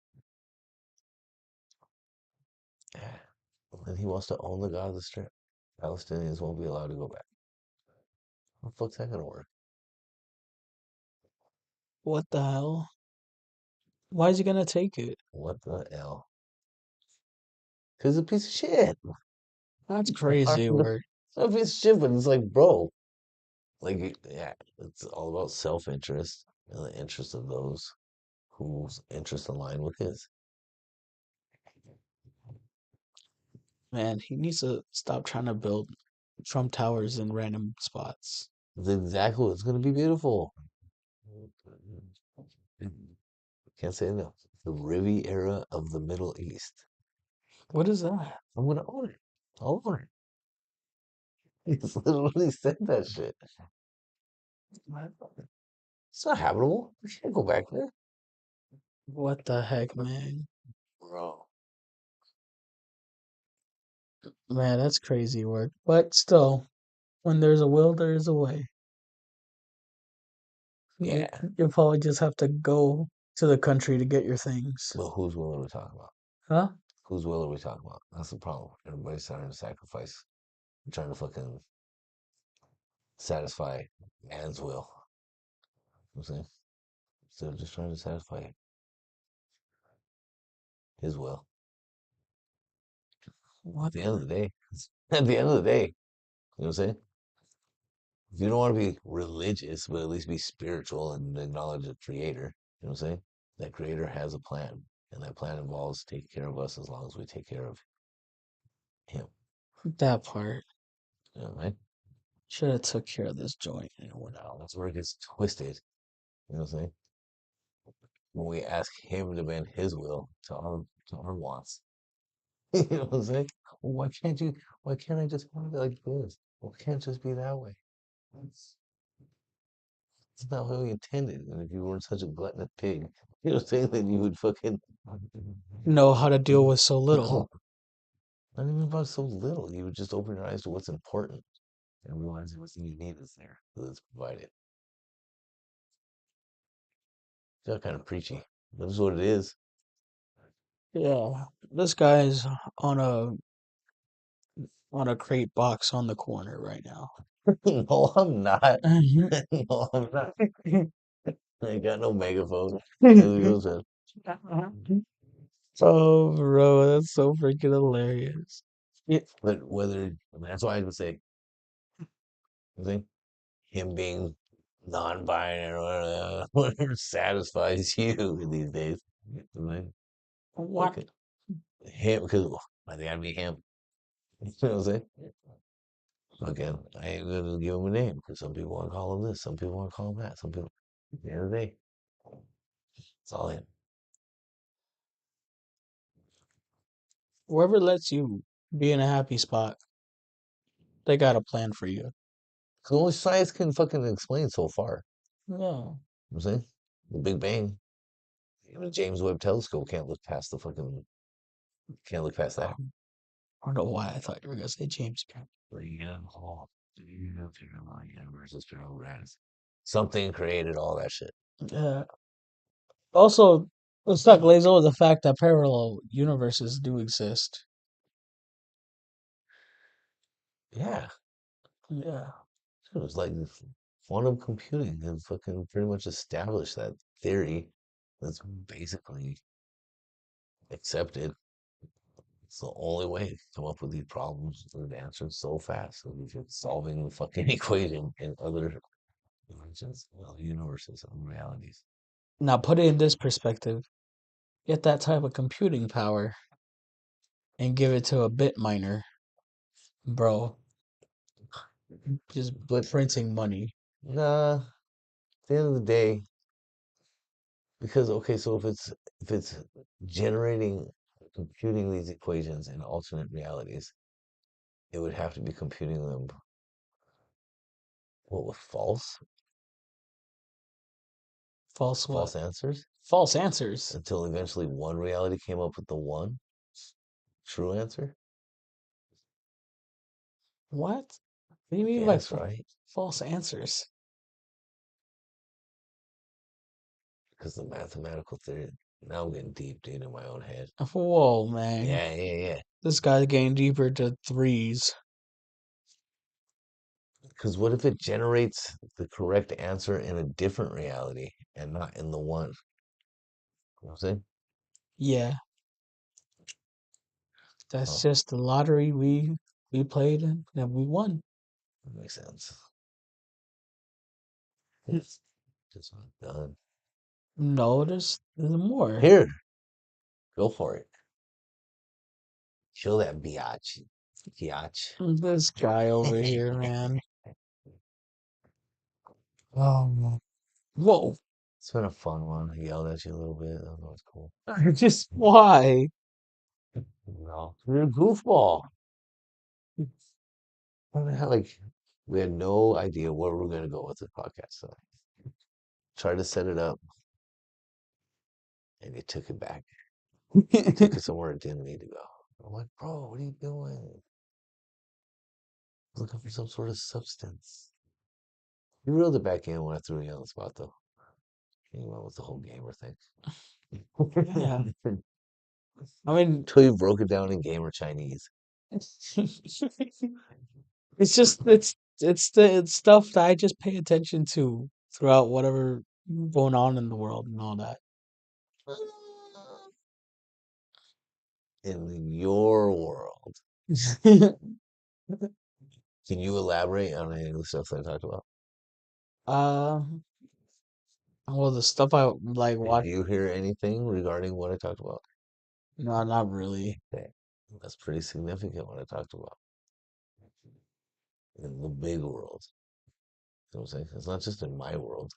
Yeah. And he wants to own the Gaza Strip. Palestinians won't be allowed to go back. How the fuck's that gonna work? What the hell? Why is he gonna take it? What the hell? Because it's a piece of shit. That's It's crazy work. not a piece of shit, but it's like, bro, like, yeah, it's all about self-interest and the interest of those whose interests align with his. Man, he needs to stop trying to build Trump towers in random spots. It's exactly it's gonna be beautiful. Can't say enough. The Riviera of the Middle East. What is that? I'm gonna own it. I'll own it. He's literally said that shit. It's not habitable. We can't go back there. What the heck, man? Bro. Man, that's crazy work. But still, when there's a will, there is a way. You, Yeah. you probably just have to go to the country to get your things. But whose will are we talking about? Huh? Whose will are we talking about? That's the problem. Everybody's trying to sacrifice. Trying to fucking satisfy man's will. You know what I'm saying? Instead of just trying to satisfy his will. At What? the end of the day, at the end of the day, you know what I'm saying? If you don't want to be religious, but at least be spiritual and acknowledge the creator, you know what I'm saying? That creator has a plan. And that plan involves taking care of us as long as we take care of him. That part. You know, right? Should have took care of this joint and went Now, out. that's where it gets twisted. You know what I'm saying? When we ask him to bend his will to our wants. You know what I'm saying? Well, why can't I just have it like this? Why can't it just be that way? That's, that's not how we intended. And if you weren't such a gluttonous pig, you know what I'm saying, then you would fucking Know how to deal with so little. not even about so little. You would just open your eyes to what's important and realize everything you need is there. Because it's provided. It's kind of preachy. But it's what it is. Yeah. This guy's on a crate box on the corner right now. No, I'm not. No, I'm not. I ain't got no megaphone. Oh, bro, that's so freaking hilarious. Yeah, But whether that's why I would say, I think him being non-binary or whatever satisfies you these days. Like, what? okay, him because I think I'd be him. You know what I'm saying? Again, I ain't gonna give him a name because some people want to call him this, some people want to call him that, some people. At the end of the day, it's all him. Whoever lets you be in a happy spot, they got a plan for you. Because only science can fucking explain so far. Yeah. You know what I'm saying? The Big Bang. Even the James Webb Telescope can't look past that. I don't know why I thought you were gonna say James Cameron. Something created all that shit. Yeah. Also, let's not glaze over the fact that parallel universes do exist. Yeah. Yeah. It was like quantum computing has fucking pretty much established that theory that's basically accepted. It's the only way to come up with these problems and answers so fast. So if you're solving the fucking equation in other dimensions, well, universes and realities. Now put it in this perspective. Get that type of computing power and give it to a bit miner, bro. Just But printing money. nah, at the end of the day, because okay, so if it's generating computing these equations in alternate realities, it would have to be computing them what was False what? false answers False answers. until eventually one reality came up with the one true answer. What? What do you I mean by guess, right? false answers? Because the mathematical theory. Now I'm getting deep, dude, in my own head. Whoa, man. Yeah. This guy's getting deeper to threes. Because what if it generates the correct answer in a different reality and not in the one? You know what I'm saying? Yeah, Oh, that's just the lottery we played and we won. that makes sense. Just not done. No, there's more. Here, go for it. Kill that biatch. Biatch. This guy over here, man. Oh, whoa! It's been a fun one. I yelled at you a little bit. That was cool. Just why? No, you're a goofball. Like, we had no idea where we were going to go with this podcast. So tried to set it up, and you took it back. You took it somewhere it didn't need to go. I'm like, bro, what are you doing? Looking for some sort of substance. You reeled it back in when I threw you on the spot, though. You went with the whole gamer thing. Yeah, I mean, Until you broke it down in gamer Chinese. it's just it's stuff that I just pay attention to throughout whatever going on in the world and all that. In your world. Can you elaborate on any of the stuff that I talked about? uh, well, the stuff I like Did watch, you hear anything regarding what I talked about? no, not really. Okay. That's pretty significant what I talked about in the big world. You know what I'm saying? It's not just in my world,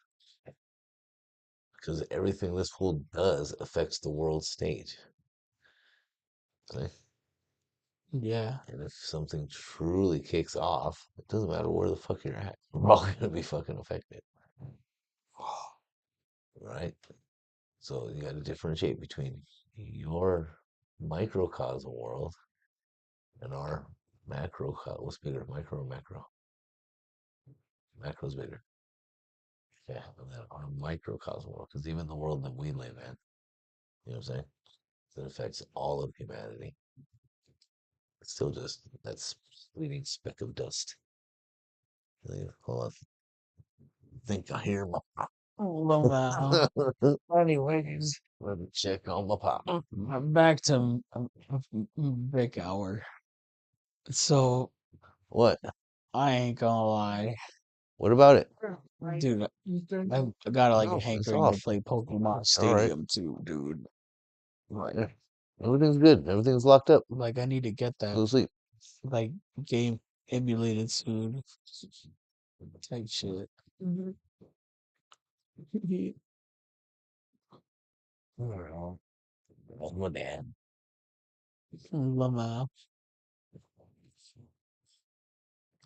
because everything this world does affects the world stage. See? Yeah, And if something truly kicks off, it doesn't matter where the fuck you're at. We're all gonna be fucking affected, right? So you got to differentiate between your microcosm world and our macrocosm. What's bigger, micro or macro? Macro's bigger. Yeah, and then our microcosm world, because even the world that we live in, you know what I'm saying? That affects all of humanity. It's still just that fleeting speck of dust. Hold on. Think I hear my Lol. Anyways, let me check on my pop. back to Big Hour. So What? I ain't gonna lie, What about it? dude. I got like a No, it's hankering to off. play Pokemon All right. Stadium too, dude. Like, Yeah. Everything's good. Everything's locked up. like I need to get that Go to sleep. like game emulated soon. Type shit. I don't know. That's my dad. Lamau.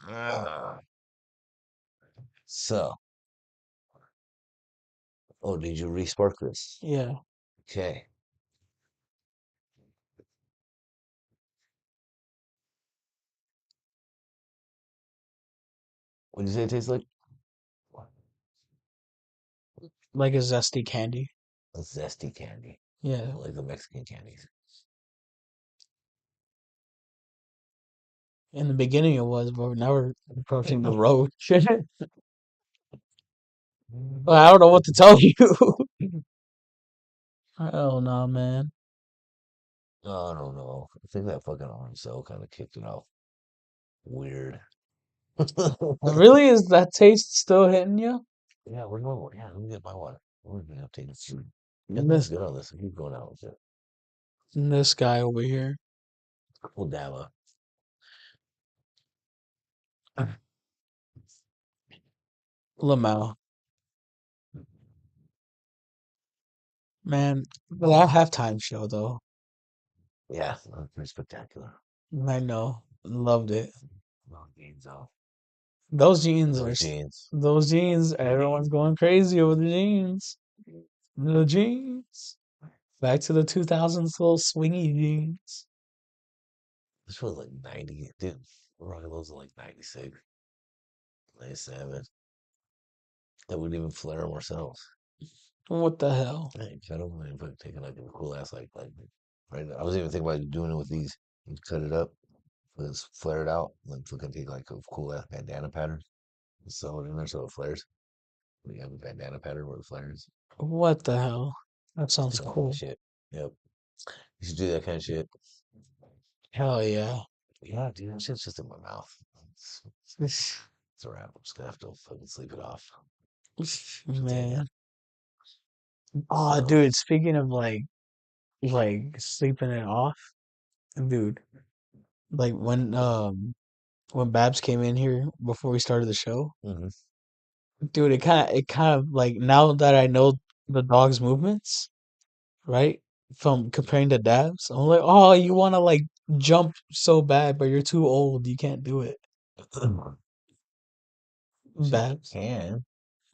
Ah. So, oh, did you respark this? Yeah. Okay. What did you say it tastes like? Like a zesty candy. A zesty candy, Yeah. like the Mexican candies. In the beginning it was, but now we're approaching the road. Well, I don't know what to tell you. Hell no, man. I don't know. I think that fucking orange cell kind of kicked it off weird. Really, is that taste still hitting you? Yeah, we're normal. Yeah, let me get my water. We're gonna have to take this food. Nothing's This good on this. I keep going out with it. this guy over here. We'll dab up. Lamau. Man, that halftime show though. Yeah, that was pretty spectacular. I know. Loved it. Long gains off. Those jeans Those jeans. those jeans, everyone's going crazy over the jeans. The jeans. Back to the 2000s little swingy jeans. This was like 90. Dude, we're rocking those in like 96, 97. That wouldn't even flare them ourselves. What the hell? Hey, cut them and put taking like a cool ass like right. I was even thinking about doing it with these. You cut it up, let's flare it out, then fucking take like a cool ass bandana pattern. So in there, so it flares. We have a bandana pattern where it flares. What the hell? That sounds That kind cool. of shit. Yep. You should do that kind of shit. Hell yeah. Yeah, dude, that shit's just in my mouth. It's, it's a wrap. I'm just gonna have to fucking sleep it off. Man. Oh, So, dude, speaking of like sleeping it off, dude, like when Babs came in here before we started the show, mhm. dude, it kind of like now that I know the dog's movements, right? From comparing to Dabs, I'm like, oh, you want to like jump so bad, but you're too old. You can't do it. She Babs, can.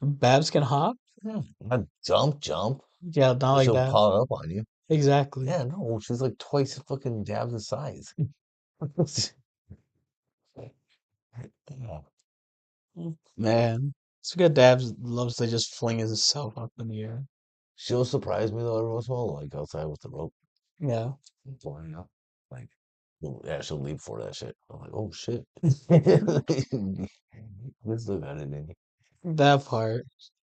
Babs can hop. Yeah. Not jump, Yeah, not but like she'll that. paw up on you. Exactly. Yeah, no, she's like twice fucking Dabs' size. Yeah. Man, it's good. Dabs loves to just fling himself up in the air. She'll surprise me though every once in a while, like outside with the rope Yeah, flying up. Like, well, yeah, she'll leap for that shit. I'm like, oh shit. We still got it in you. that part.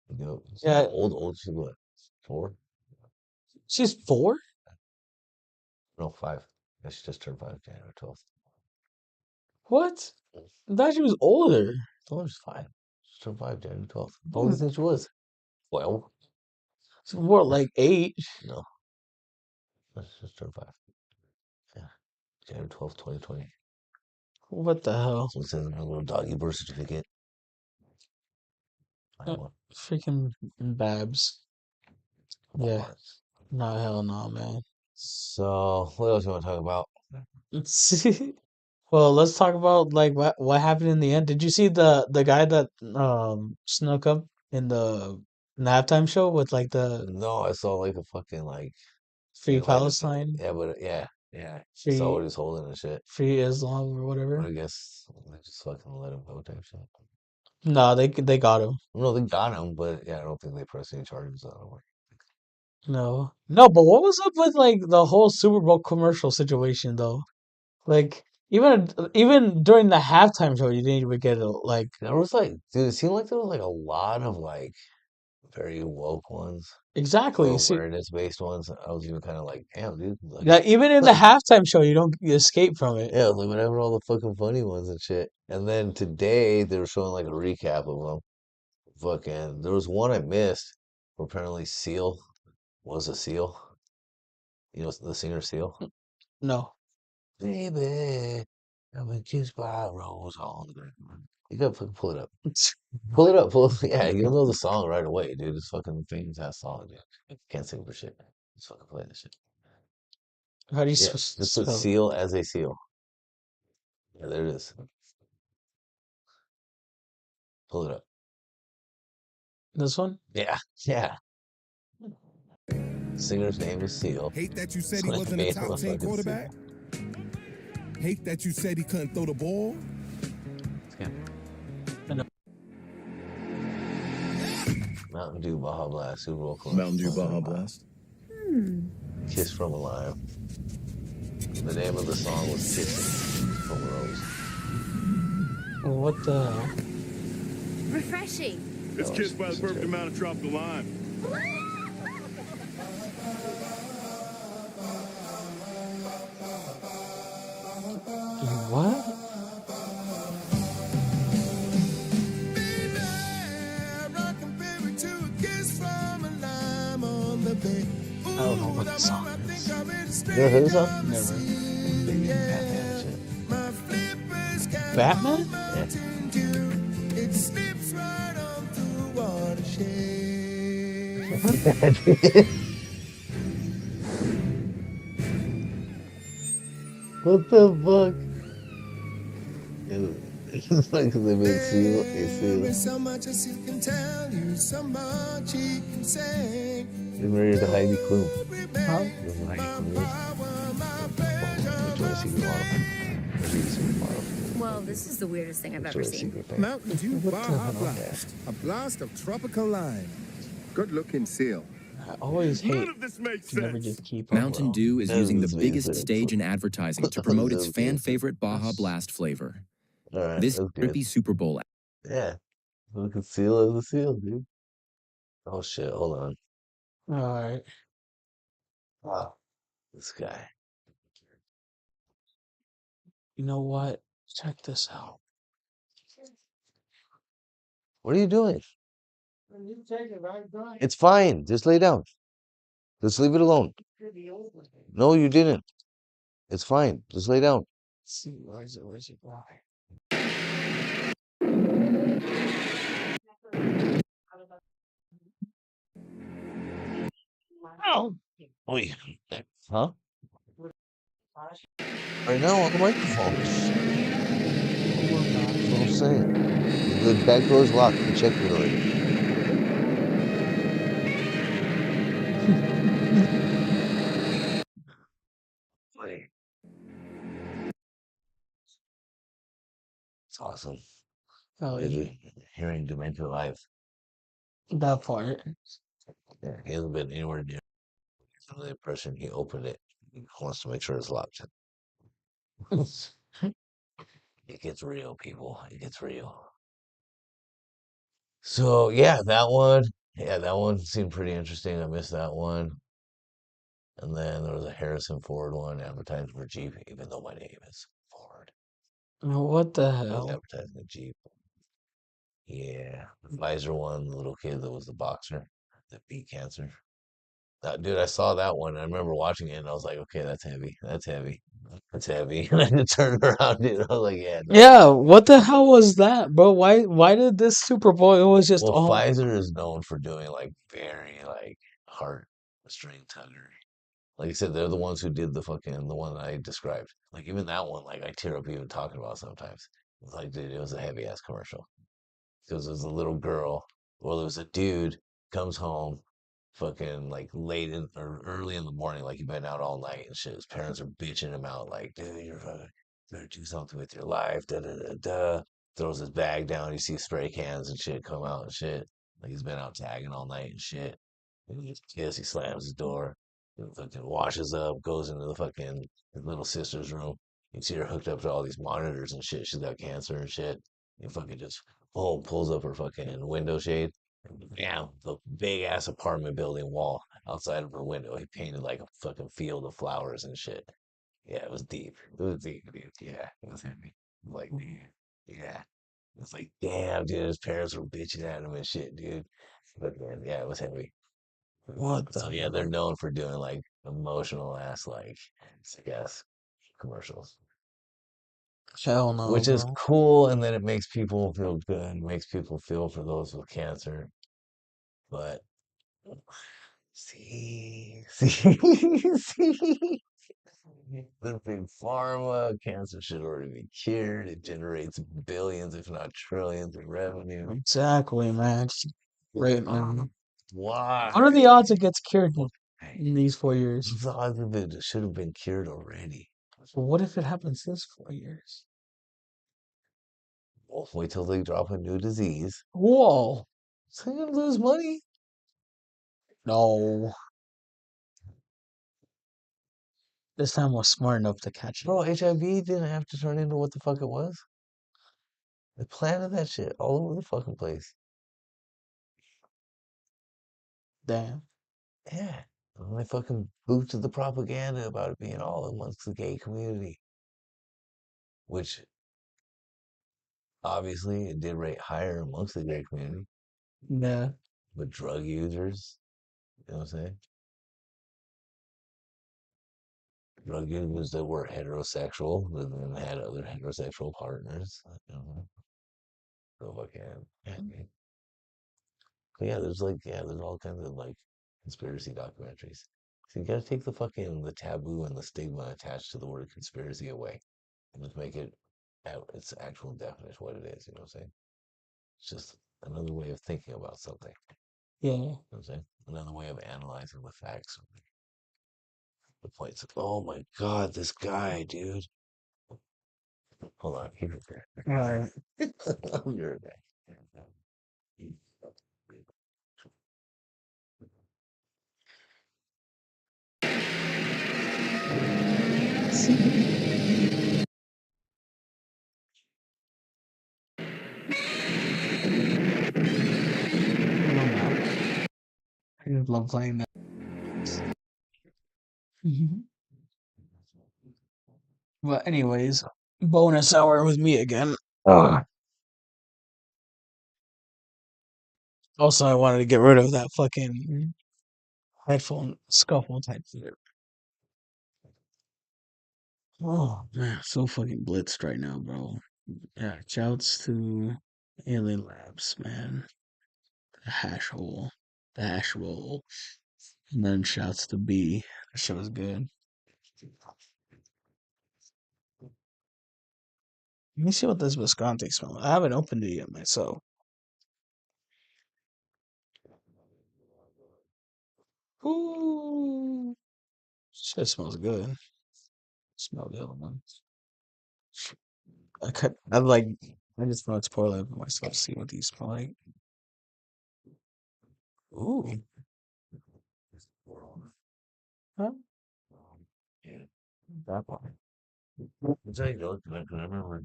You know, Yeah, old, she's what? 4? she's 4. No, 5. Yeah, she just turned 5, January 12th. What? I thought she was older. Told her she's 5. She turned 5, January 12th. How old do you think she was? 12? She's more like 8. No, she just turned 5. Yeah, January 12th, 2020. What the hell? So it says in her little doggy birth certificate. I Uh, want Freaking Babs. Yeah, bars. no, hell no, man. So, what else you want to talk about? Well, let's talk about like what happened in the end. Did you see the guy that snuck up in the halftime show with like the No, I saw like a fucking like Free thing light up. Palestine, Yeah, but yeah. I saw what free he was holding and shit. free Islam or But whatever? I guess they just fucking let him go type shit. No, they got him. No, they got him, but yeah, I don't think they pressed any charges on him. No, no, but what was up with like the whole Super Bowl commercial situation though? Like even during the halftime show, you didn't even get it. Like There was like, dude, it seemed like there was like a lot of like very woke ones or exactly. See, awareness based ones. I was even kind of like, damn, dude, like, yeah, even in the halftime show, you don't escape from it. yeah, like whatever, all the fucking funny ones and shit. And then today they were showing like a recap of them. Fucking, there was one I missed where apparently Seal was a seal. You know, the singer Seal. No. Baby, I've been kissed by a rose on the ground. You gotta fucking pull it up. Pull it up. Yeah, you'll know the song right away, dude. It's fucking famous ass song, dude. Can't sing for shit. Just fucking play this shit. How do you Yeah, just put spell seal as a seal. Yeah, there it is. Pull it up. this one? Yeah, yeah. Singer's name is Seal. Hate that you said That's he what wasn't a made him top 10 fucking seal. quarterback. Hate that you said he couldn't throw the ball. Mountain Dew Baja Blast Super Bowl commercial. Mountain Dew Baja Blast. Kiss from Alive. The name of the song was Kissing from Rose. What the hell? Refreshing. It's kissed by the perfect amount of tropical lime. What? I don't know what the song is. You ever heard this song? Never. Batman and shit. Batman? What the fuck? Dude, it's like they made Seal a seal. So much as he can tell you, so much he can say. They married to Heidi Klum. Huh? You know who Heidi Klum is? Victoria's Secret model. Victoria's Secret model. Well, this is the weirdest thing I've ever Victoria's seen. Secret thing. Mountain Dew What the Baja hell? Blast. A blast of tropical lime. Good looking seal. I always hate None of this makes to never sense. just keep up. Mountain Dew is None of using the this makes biggest sense. stage in advertising to promote its None of fan this. favorite Baja Blast flavor. All right, This that's good. trippy Super Bowl Yeah. Look at seal of the seal, dude. Oh shit, hold on. All right. Wow. This guy. You know what? Check this out. What are you doing? It's fine. Just lay down. Just leave it alone. No, you didn't. It's fine. Just lay down. Let's see, where is it? Where's it going? Oh. Oh yeah. Huh? Right now on the microphone. That's what I'm saying. The back door's locked. I checked it already. Wait. It's awesome. Oh, yeah. Hearing Dementia live. That part. Yeah, he hasn't been anywhere near the impression he opened it. He wants to make sure it's locked. It gets real, people. It gets real. So yeah, that one. Yeah, that one seemed pretty interesting. I missed that one. And then there was a Harrison Ford one advertising for Jeep, even though my name is Ford. What the I was hell? advertising a Jeep. Yeah. The Pfizer one, the little kid that was the boxer that beat cancer. Dude, I saw that one. I remember watching it and I was like, okay, that's heavy. That's heavy. That's heavy. And I just turned around, dude. I was like, yeah, no. Yeah, what the hell was that, bro? Why did this Super Bowl? It was just Well, all Pfizer is known for doing like very like heart string tugger. Like I said, they're the ones who did the one that I described. Like even that one, like I tear up even talking about sometimes. It's like, dude, it was a heavy ass commercial. Because it was a little girl, well, it was a dude comes home fucking like late in or early in the morning, like he'd been out all night and shit. His parents are bitching him out, like, dude, you're fucking better do something with your life. Da da da da. Throws his bag down. You see stray cans and shit come out and shit. Like he's been out tagging all night and shit. And he slams his door. And fucking washes up, goes into the fucking his little sister's room. You see her hooked up to all these monitors and shit. She's got cancer and shit. He fucking just pulls up her fucking window shade. Yeah, the big ass apartment building wall outside of her window. He painted like a fucking field of flowers and shit. Yeah, it was deep. It was deep, dude. Yeah, it was heavy. Like, dude, yeah. It's like, damn, dude, his parents were bitching at him and shit, dude. But man, yeah, it was heavy. what So the yeah, they're known for doing like emotional ass like sick ass commercials. hell no, Which is bro. cool, and then it makes people feel good, makes people feel for those with cancer. But see, the big pharma cancer should already be cured. It generates billions, if not trillions, in revenue. Exactly, man. Right, man. Why? What are the odds it gets cured in these 4 years? The odds of it should have been cured already. Well, what if it happens this 4 years? Well, wait till they drop a new disease. Whoa. So you're gonna lose money. No. This time we're smart enough to catch it. Bro, HIV didn't have to turn into what the fuck it was. They planted that shit all over the fucking place. Damn. Yeah. And they fucking boosted the propaganda about it being all amongst the gay community. Which obviously it did rate higher amongst the gay community. Yeah. But drug users, you know what I'm saying? Drug users that were heterosexual, that then had other heterosexual partners. You know, so fucking. But yeah, there's all kinds of like conspiracy documentaries. So you gotta take the taboo and the stigma attached to the word conspiracy away and just make it its actual definition, what it is, you know what I'm saying? It's just another way of thinking about something. Yeah. You know what I'm saying? Another way of analyzing the facts. The points of, oh my God, this guy, dude. Hold on. All right. I'll be right back. just love playing that. Mhm. But anyways, bonus hour with me again. Also, I wanted to get rid of that fucking headphone scuffle type shit. Oh man, so fucking blitzed right now, bro. Yeah, shouts to Alien Labs, man. The hash hole. The hash roll. And then shouts to B. That shit was good. Let me see what this Visconti smells like. I haven't opened it yet myself. Ooh. Shit smells good. Smell the other one. I just smell it's pour it for myself, see what these smell like. Ooh. Huh? That one. It's like, look, I can remember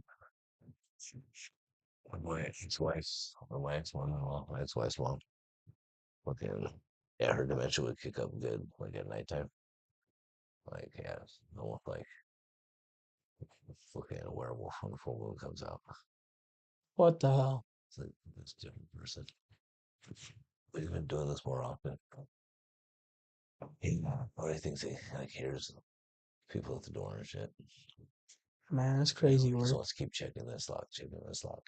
my ex-wife's, or my ex-mom, well, my ex-wife's mom. Fucking, yeah, her dementia would kick up good, like at nighttime. Like, yeah, almost like fucking a werewolf when the full moon comes out. What the hell? It's like this different person. We've been doing this more often. Or he thinks he like hears people at the door and shit. Man, that's He crazy just work. wants to keep checking this lock, checking this lock.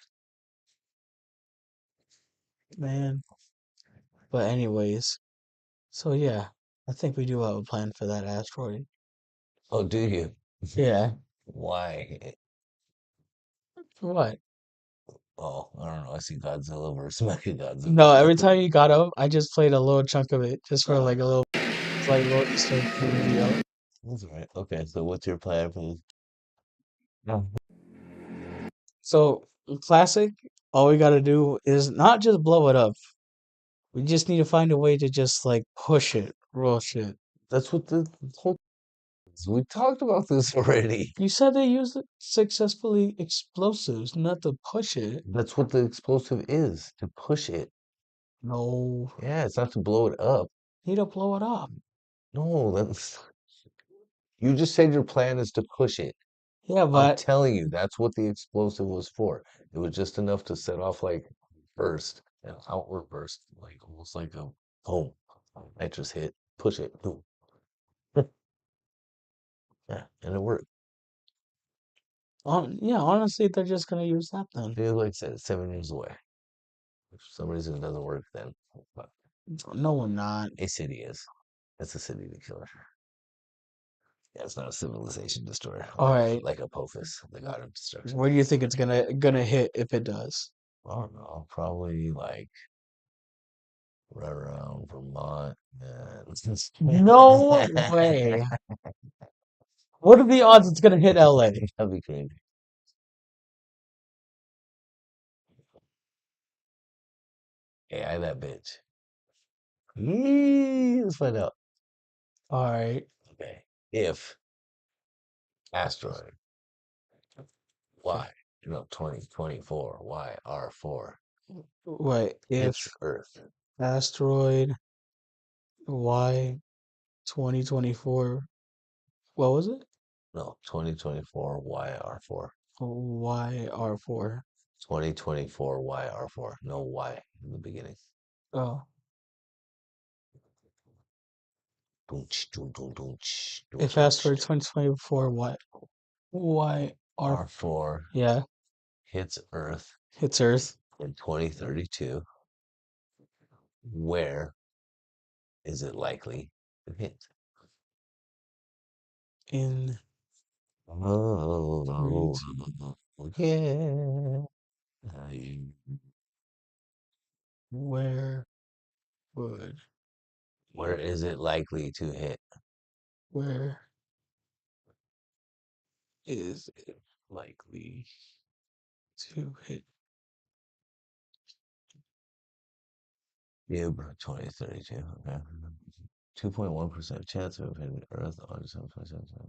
Man. But anyways, so yeah, I think we do have a plan for that asteroid. Oh, do you? Yeah. Why? What? Oh, I don't know. I see Godzilla versus No, Mechagodzilla. every time you got up, I just played a little chunk of it just for like a little, it's like a little Easter egg for the video. That's all right. Okay, so what's your plan for this? No. So in classic, all we gotta do is not just blow it up. We just need to find a way to just like push it, real shit. That's what the whole. We talked about this already. You said they used it successfully explosives, not to push it. That's what the explosive is, to push it. No, Yeah, it's not to blow it up. need to blow it up. No, that's you just said your plan is to push it. Yeah, I'm but telling you, that's what the explosive was for. It was just enough to set off like burst, an outward burst, like almost like a boom. Nitrous hit, push it, boom. Yeah, and it worked. yeah, honestly, they're just gonna use that then. It, like I said, it's 7 years away. If for some reason it doesn't work, then but No, we're not. a city is. It's a city to killer. Yeah, it's not a civilization destroyer All right, like Apophis, the god of destruction. where do you think it's gonna hit if it does? I don't know, probably like right around Vermont and No way. What are the odds it's gonna hit LA? that'd be crazy. AI that bitch. Let's find out. All right. Okay. If asteroid Y, 2024 YR4 Wait, hits if Earth. asteroid Y 2024, what was it? No, 2024 YR4. YR4. 2024 YR4. No Y in the beginning. Oh, Doonch, doon, doon, doonch, if doonch. asteroid 2024, what? YR, R4 yeah, hits Earth hits Earth in 2032. Where is it likely to hit? in Oh, 20. yeah. Where would Where is it likely to hit? where is it likely to hit? Cube 2032. Okay. 2.1% chance of hitting Earth on December 27th.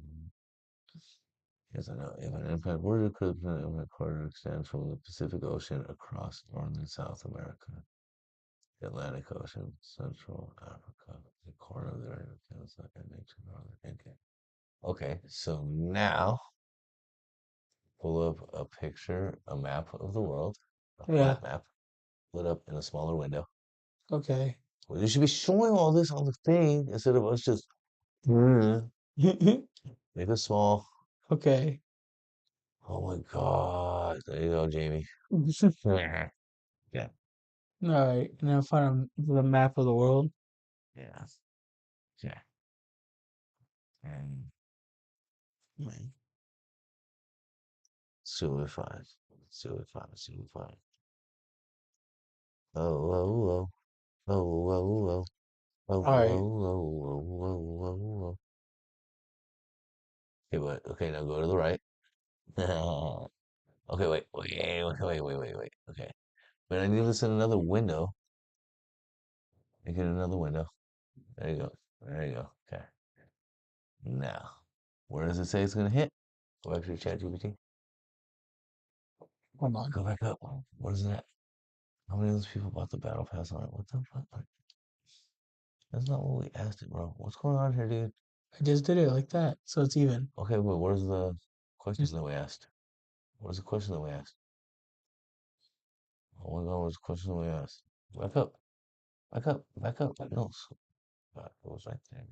Yes, I know. If an impact were to occur, the impact corridor extends from the Pacific Ocean across North and South America. Atlantic Ocean, Central Africa, the corner of the Atlantic and Northern India. Okay, so now pull up a picture, a map of the world, a Yeah. flat map, lit up in a smaller window. Okay. Well, you should be showing all this on the thing instead of us just make it small. Okay. Oh my God. There you go, Jamie. All Yeah. right. And then find the map of the world. Yeah. Yeah. And man, suicide. Suicide. Suicide. Oh, oh, oh. Oh, oh, oh. Oh, All oh, right. oh, oh, oh, oh, oh. Okay, but okay, now go to the right. Okay, wait. Okay. But I need this in another window. Make it another window. There you go. There you go. Okay. Now, where does it say it's gonna hit? Go back to your chat GPT. Hold on. Go back up. What is that? How many of those people bought the battle pass on it? What the fuck? That's not what we asked it, bro. What's going on here, dude? I just did it like that, so it's even. Okay, but where's the question Just that we asked? Where's the question that we asked? Oh my God, where's the question that we asked? Back up. Back up. Back up. No. God, it was right there.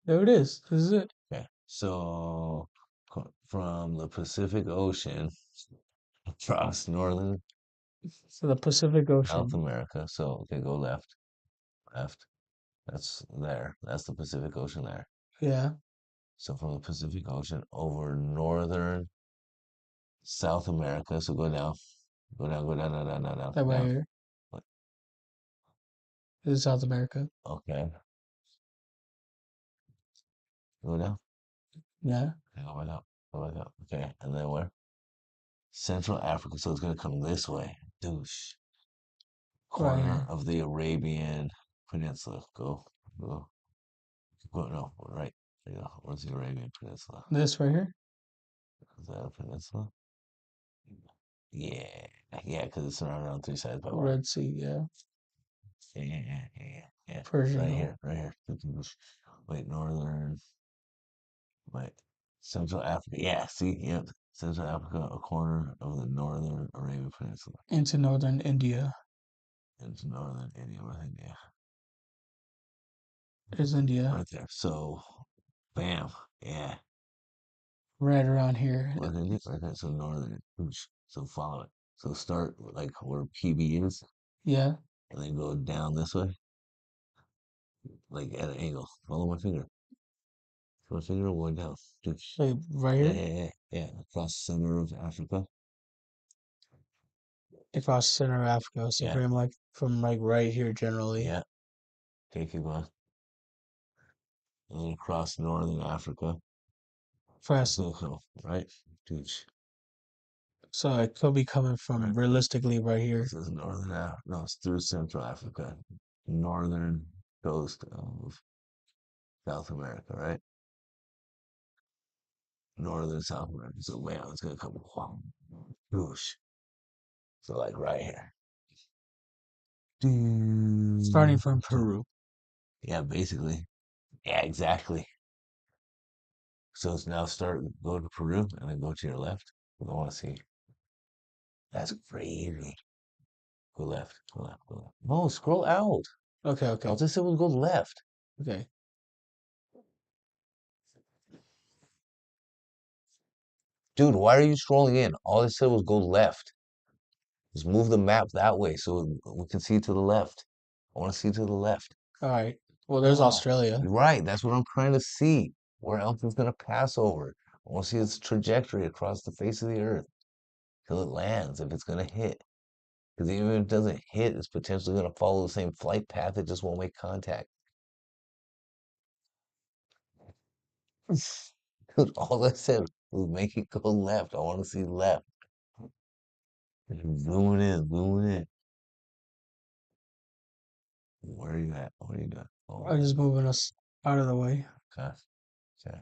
there it is. This is it. Okay. So from the Pacific Ocean across northern So the Pacific South Ocean. America. So okay, go left. Left. That's there. That's the Pacific Ocean there. Yeah. So from the Pacific Ocean over northern South America. So go down. Go down, down, down, down, down, That right down. here. This is South America. Okay. Go down. Yeah. Okay, go back up. Go back up. Okay. And then where? Central Africa. So it's gonna come this way. Douche. Right Corner here. of the Arabian Peninsula. Go. Go, no, right. There you go. Where's the Arabian Peninsula? This right here. Is that a peninsula? Yeah. Yeah, because it's surrounded on three sides by water. Red Sea. Yeah. Yeah. Persian Right Gulf. here, right here. Wait, northern. Wait, Central Africa. Yeah, see, yep. Central Africa, a corner of the northern Arabian Peninsula. Into northern India. Into northern India, where's India? There's India. Right there. So, bam. Yeah. Right around here. Where's India? Right there. So, northern. So, follow it. So, start like where PB is, Yeah. and then go down this way, like at an angle. Follow my finger. My finger going down. Like right here. Yeah. Across the center of Africa. Across the center of Africa. So Yeah. from like right here generally. Yeah. Okay, keep going. And then across northern Africa. It's First. gonna come, right? Dooch. So it could be coming from Right. realistically right here. This is northern Africa. No, it's through Central Africa. Northern coast of South America, right? Northern South America. So, man, it's gonna come. Doosh. So, like right here. Starting from So, Peru. yeah, basically. Yeah, exactly. So it's now go to Peru and then go to your left. I want to see. That's crazy. Go left, go left, go left. No, scroll out. Okay. All this said was go left. Okay. Dude, why are you scrolling in? All it said was go left. Just move the map that way so we can see to the left. I want to see to the left. All right. Well, there's Yeah, Australia. you're right. That's what I'm trying to see. Where else is going to pass over? I want to see its trajectory across the face of the earth till it lands, if it's going to hit. Because even if it doesn't hit, it's potentially going to follow the same flight path. It just won't make contact. Dude, all I said was make it go left. I want to see left. Zooming in. Where are you at? What are you doing? Oh, I'm just moving us out of the way. okay. Okay.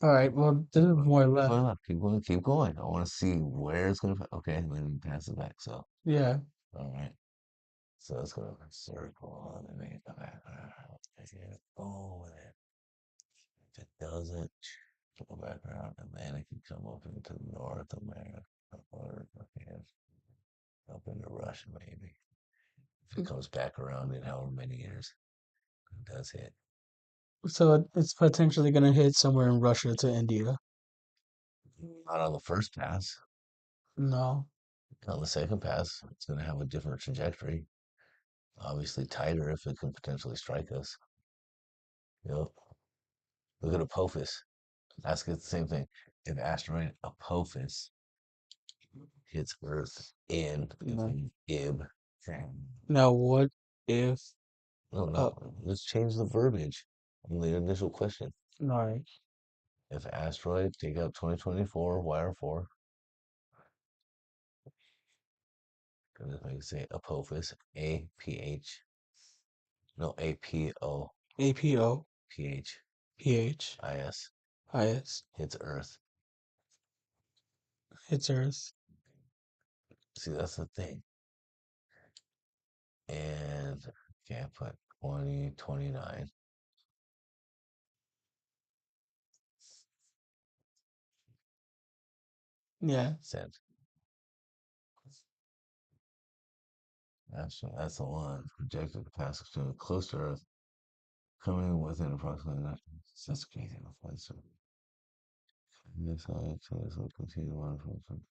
All right. Well, there's more Keep left. going left. Keep going. I want to see where it's going to. Okay, then pass it back. So, Yeah. all right. So it's gonna circle and make the background. Go with it. If it doesn't, go back around and then it can come up into North America or up into Russia maybe. If it comes back around in however many years, it does hit. So it's potentially going to hit somewhere in Russia to India. Not on the first pass. No. On the second pass, it's going to have a different trajectory. Obviously tighter if it can potentially strike us. Yep. Look at Apophis. Ask it the same thing. If asteroid Apophis hits Earth in No. Ib. Now, what if, No, uh, no. Let's change the verbiage on the initial question. no, If asteroid, take out 2024, wire 4. And if I can say Apophis, A-P-H. No, A-P-O-P-H-I-S. APO, PH, IS, Hits Earth. hits Earth. See, that's the thing. And can't put 2029. Yeah. Send. That's the one. Projected to pass extremely close to Earth, coming within approximately 9. That's crazy. So this will continue on from.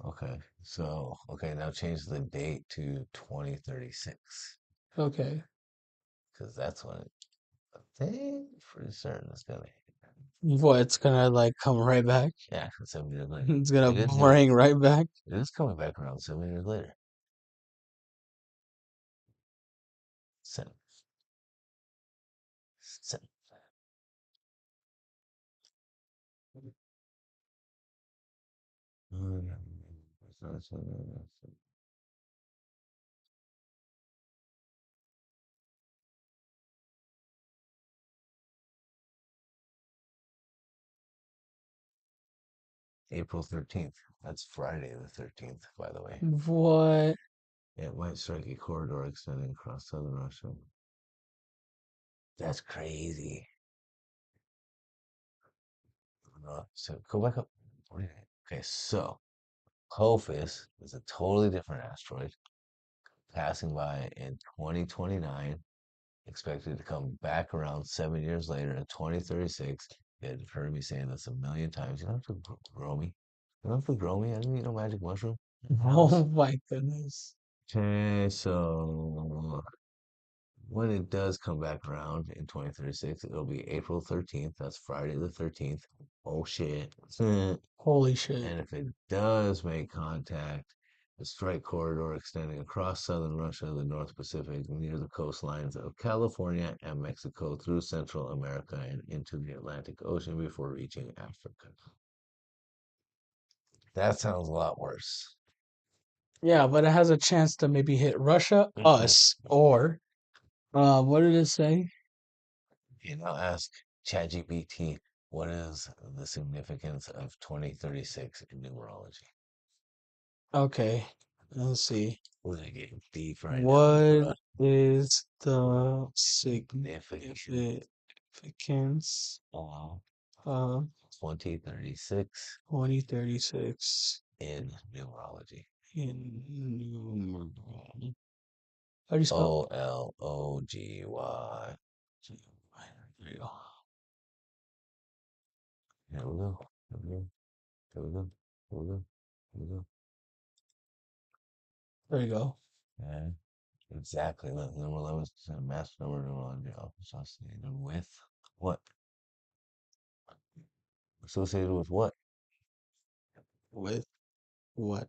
Okay, so now change the date to 2036 Okay. because that's when I think pretty certain it's gonna hit. What, it's gonna like come right back? Yeah, 7 years later. It's gonna It is hitting. bring right back? It is coming back around 7 years later. Send. Send. April 13th. That's Friday the 13th, by the way. What? It might strike a corridor extending across southern Russia. That's crazy. So go back up. Okay, so Hofus is a totally different asteroid passing by in 2029, expected to come back around 7 years later in 2036. You've heard me saying this a million times. You don't have to grow me. You don't have to grow me. I didn't eat no magic mushroom. House. Oh my goodness. Okay, so when it does come back around in 2036, it'll be April 13th. That's Friday the 13th. Oh shit. Holy shit. And if it does make contact, the strike corridor extending across southern Russia, the North Pacific, near the coastlines of California and Mexico through Central America and into the Atlantic Ocean before reaching Africa. That sounds a lot worse. Yeah, but it has a chance to maybe hit Russia, us, or what did it say? You know, ask ChatGPT, what is the significance of 2036 in numerology? Okay, let's see. We're gonna get deep right now, What bro. is the Significance significance of of 2036 2036 in numerology. in numerology? How do you spell? Ology. There you go. Here we go. Here we go. Here we go. Here we go. Here we go. There you go. Okay. Exactly. Look, number 11 is a mass number of numerology associated with what? Associated with what? With what?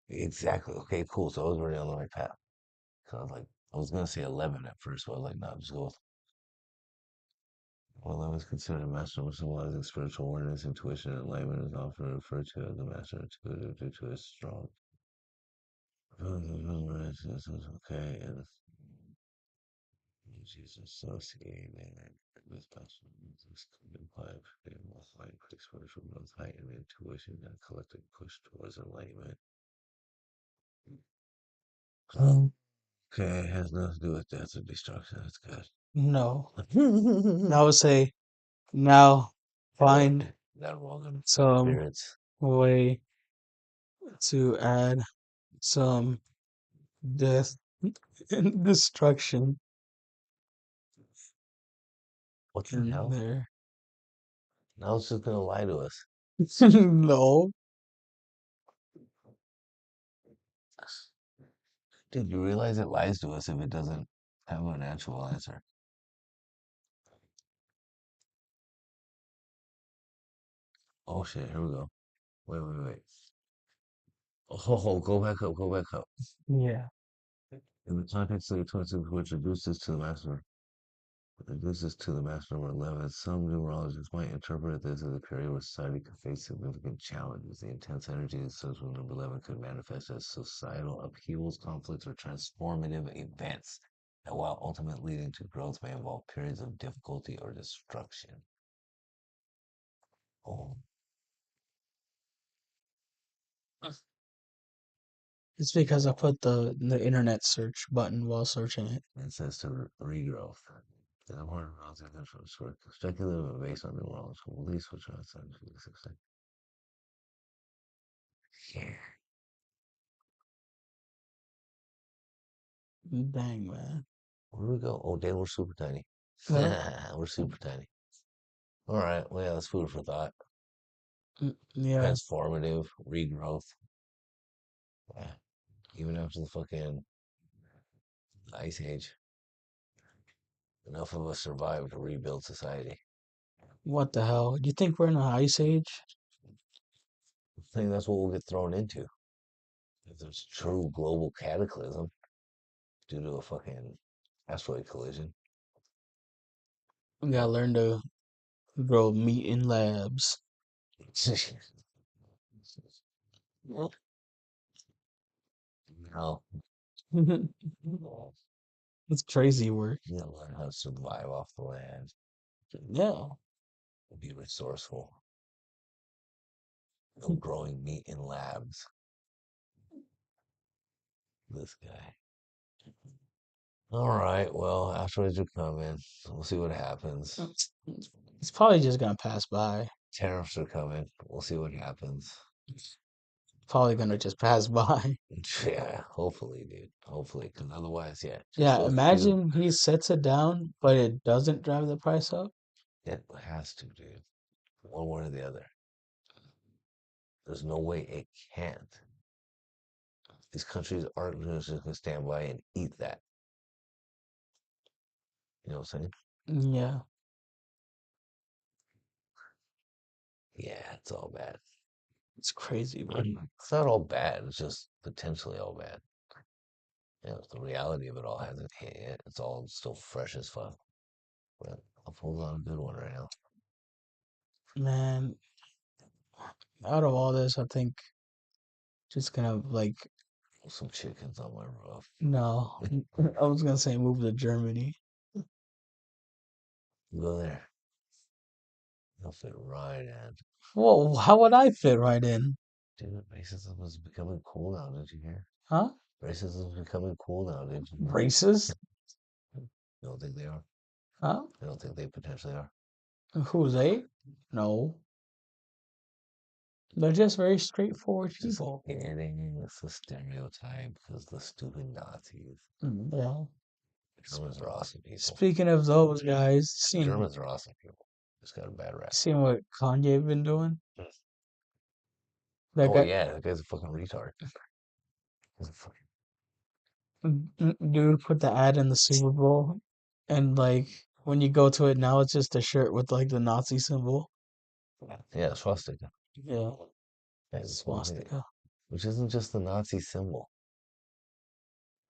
Exactly. Okay, cool. So I was already on the right path. So I was like, I was gonna say 11 at first, but I was like, no, just go with. Well, 11 is considered a master number symbolizing spiritual awareness, intuition, and enlightenment is often referred to as the master intuitive due to its strong. Okay, and she's associated with passion. This could imply a increased spiritual growth, heightened intuition, and a collective push towards enlightenment. Okay, has nothing to do with death or destruction. That's good. No. I would say now find That wrong some spirits. way to add some death and destruction What the in hell? there. Now it's just gonna lie to us. No. Dude, you realize it lies to us if it doesn't have an actual answer. Oh shit, here we go. Wait. Oh, go back up, go back up. Yeah. In the context of the 26, which reduces to the master, reduces to the master number 11, some numerologists might interpret this as a period where society could face significant challenges. The intense energy associated with number 11 could manifest as societal upheavals, conflicts, or transformative events that, while ultimately leading to growth, may involve periods of difficulty or destruction. Oh, It's because I put the internet search button while searching it. it says to regrowth. The important relative control short speculative and based on neurological beliefs, which are outside of physics. Yeah. Dang, man. Where do we go? Oh, damn, we're super tiny. Huh? We're super tiny. All right. Well, yeah, that's food for thought. Yeah. Transformative, regrowth. Yeah. Even after the fucking ice age, enough of us survived to rebuild society. What the hell? You think we're in an ice age? I think that's what we'll get thrown into. If there's true global cataclysm due to a fucking asteroid collision. We gotta learn to grow meat in labs. No. It's crazy work. You gotta learn how to survive off the land. Yeah. Be resourceful. No growing meat in labs. This guy. All right, well, asteroids are coming. We'll see what happens. It's probably just gonna pass by. Tariffs are coming. We'll see what happens. Probably gonna just pass by. Yeah, hopefully, dude. Hopefully, because otherwise, yeah, just Yeah, those two. imagine he sets it down, but it doesn't drive the price up. It has to, dude. One way or the other. There's no way it can't. These countries aren't just going to stand by and eat that. You know what I'm saying? Yeah. Yeah, it's all bad. It's crazy, but It's not all bad. It's just potentially all bad. You know, the reality of it all hasn't hit yet. It's all still fresh as fuck. But I'll pull on a good one right now. man, out of all this, I think just gonna like Some chickens on my roof. no. I was gonna say move to Germany. Go there. They'll fit right in. Whoa, how would I fit right in? Dude, racism is becoming cool now, did you hear? Huh? Racism is becoming cool now, did you hear? Racist? You don't think they are? Huh? I don't think they potentially are. Who's they? No. They're just very straightforward Just people. kidding. It's a stereotype because the stupid Nazis. Yeah. Germans are awesome people. Speaking of those guys, Germans are awesome people. Just got a bad rap. seen what Kanye been doing? That Oh guy, yeah, that guy's a fucking retard. He's a fucking dude put the ad in the Super Bowl, and like when you go to it now, it's just a shirt with like the Nazi symbol. yeah, swastika. Yeah, That's the whole thing. swastika. Which isn't just the Nazi symbol.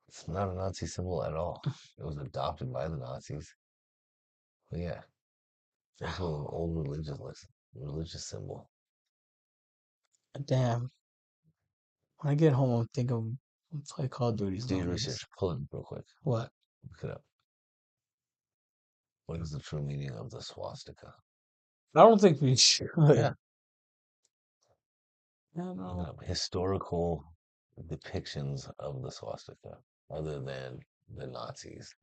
It's not a Nazi symbol at all. It was adopted by the Nazis. But yeah, it's also an old religious symbol. Damn. When I get home, I'm thinking I'm play Call of Duty Do your zombies. research. Pull it real quick. What? Look it up. What is the true meaning of the swastika? I don't think we should. Yeah. Yeah, no. Historical depictions of the swastika. other than the Nazis.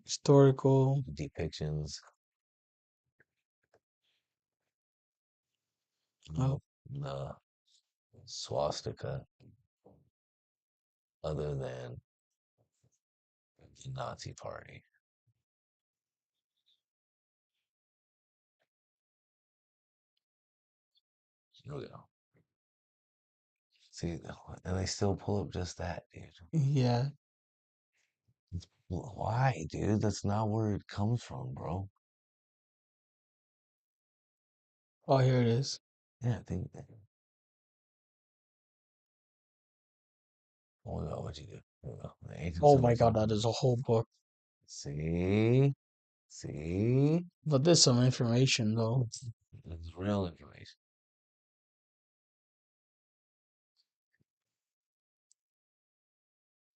Historical. Depictions Oh, of the swastika other than the Nazi Party. Here we go. See, and they still pull up just that, dude. yeah. Why, dude? That's not where it comes from, bro. Oh, here it is. Yeah, I think. Oh my God, what'd you do? Here we go. The ancient Oh my symbols god, of. that is a whole book. See? See? But there's some information though. It's real information.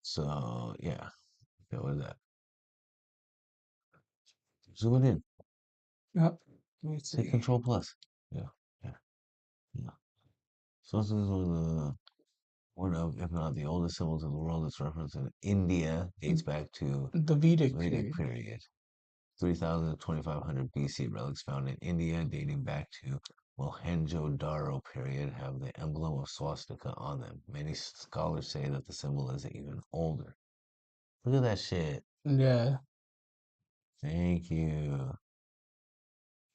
So, yeah. Okay, what is that? Zoom it in. Yep. Let me Hit see. Control Plus. Yeah, yeah, yeah. So this is one of, if not the oldest symbols in the world. Its reference in India dates back to The Vedic Vedic period. period. 3000 to 2500 BC. Relics found in India dating back to Mohenjo-Daro period have the emblem of swastika on them. Many scholars say that the symbol is even older. Look at that shit. Yeah. Thank you.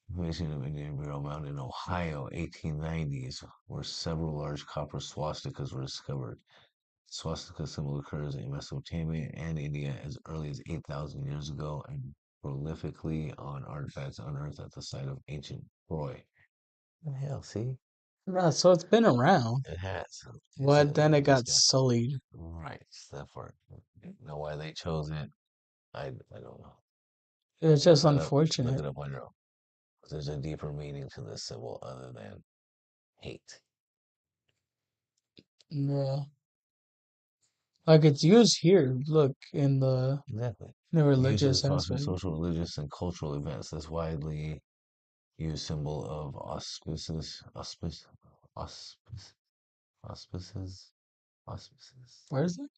Information of Indian Bureau mound in Ohio, 1890s, where several large copper swastikas were discovered. Swastika symbol occurs in Mesopotamia and India as early as 8,000 years ago and prolifically on artifacts unearthed at the site of ancient Troy. What the hell, see? Yeah, so it's been around. It has. But then it This got guy. sullied. Right, it's that part. Know why they chose it? I don't know. It's Look just it up. Look unfortunate. it up on your own. There's a deeper meaning to this symbol other than hate. Yeah. Like it's used here, look, in Exactly. the Used religious as for aspect. social, religious, and cultural events. This widely used symbol of auspices, auspices. Where is it?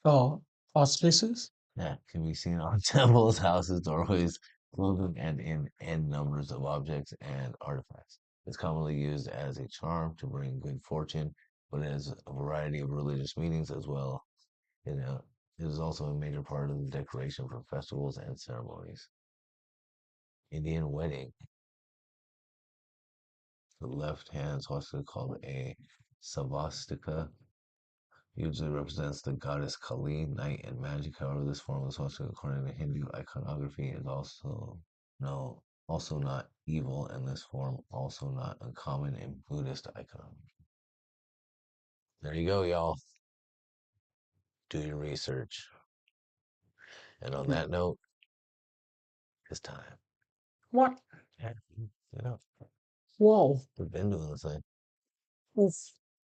Oh, auspices? Yeah, can be seen on temples, houses, doorways, clothing, and in n numbers of objects and artifacts. It's commonly used as a charm to bring good fortune, but it has a variety of religious meanings as well. You know, it is also a major part of the decoration for festivals and ceremonies. Indian wedding. The left hand swastika called a savastika usually represents the goddess Kali, night, and magic. However, this form of swastika, according to Hindu iconography, is also not evil, and this form also not uncommon in Buddhist iconography. There you go, y'all. Do your research. And on that note, it's time. What? Yeah, you know, Whoa. we've been doing this thing. Oof.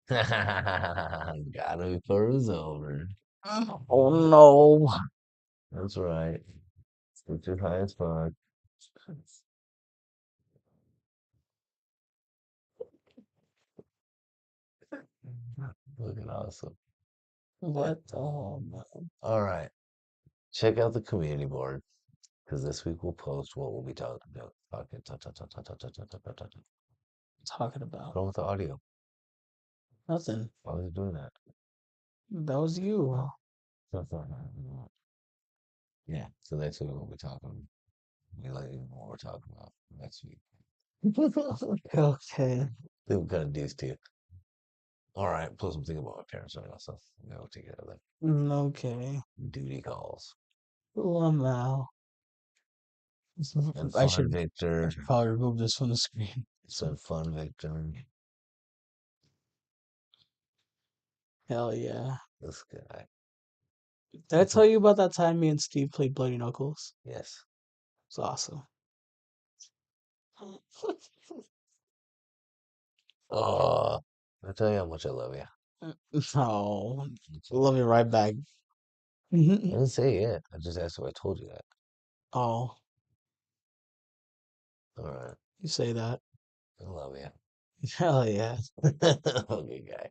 Got it before it was over. Oh no. That's right. It's your high as fuck. Looking awesome. What? Oh no. All right. Check out the community board because this week we'll post what we'll be talking about. Talking about What's wrong with the audio? nothing. Why was it doing that? That was you. Yeah. So next week we'll be talking. We let you know what we're talking about next week. Okay. Then we kind of these two. All right. Plus, I'm thinking about my parents right now, so I'm gonna take care of that. Okay. Duty calls. Lamau. And I fun, should Victor. probably remove this from the screen. It's been fun, Victor. Hell yeah. This guy. Did I tell you about that time me and Steve played Bloody Knuckles? Yes. It's awesome. Oh, I tell you how much I love you. Oh, love you right back. I didn't say it. I just asked if I told you that. Oh, All right. you say that. I love you. Hell yeah. Okay, guy.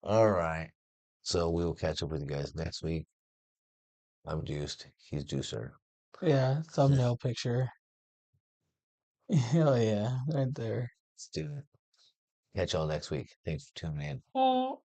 All right. So we will catch up with you guys next week. I'm Juiced. He's Juicer. Yeah, thumbnail picture. Hell yeah, right there. Let's do it. Catch y'all next week. Thanks for tuning in. Oh.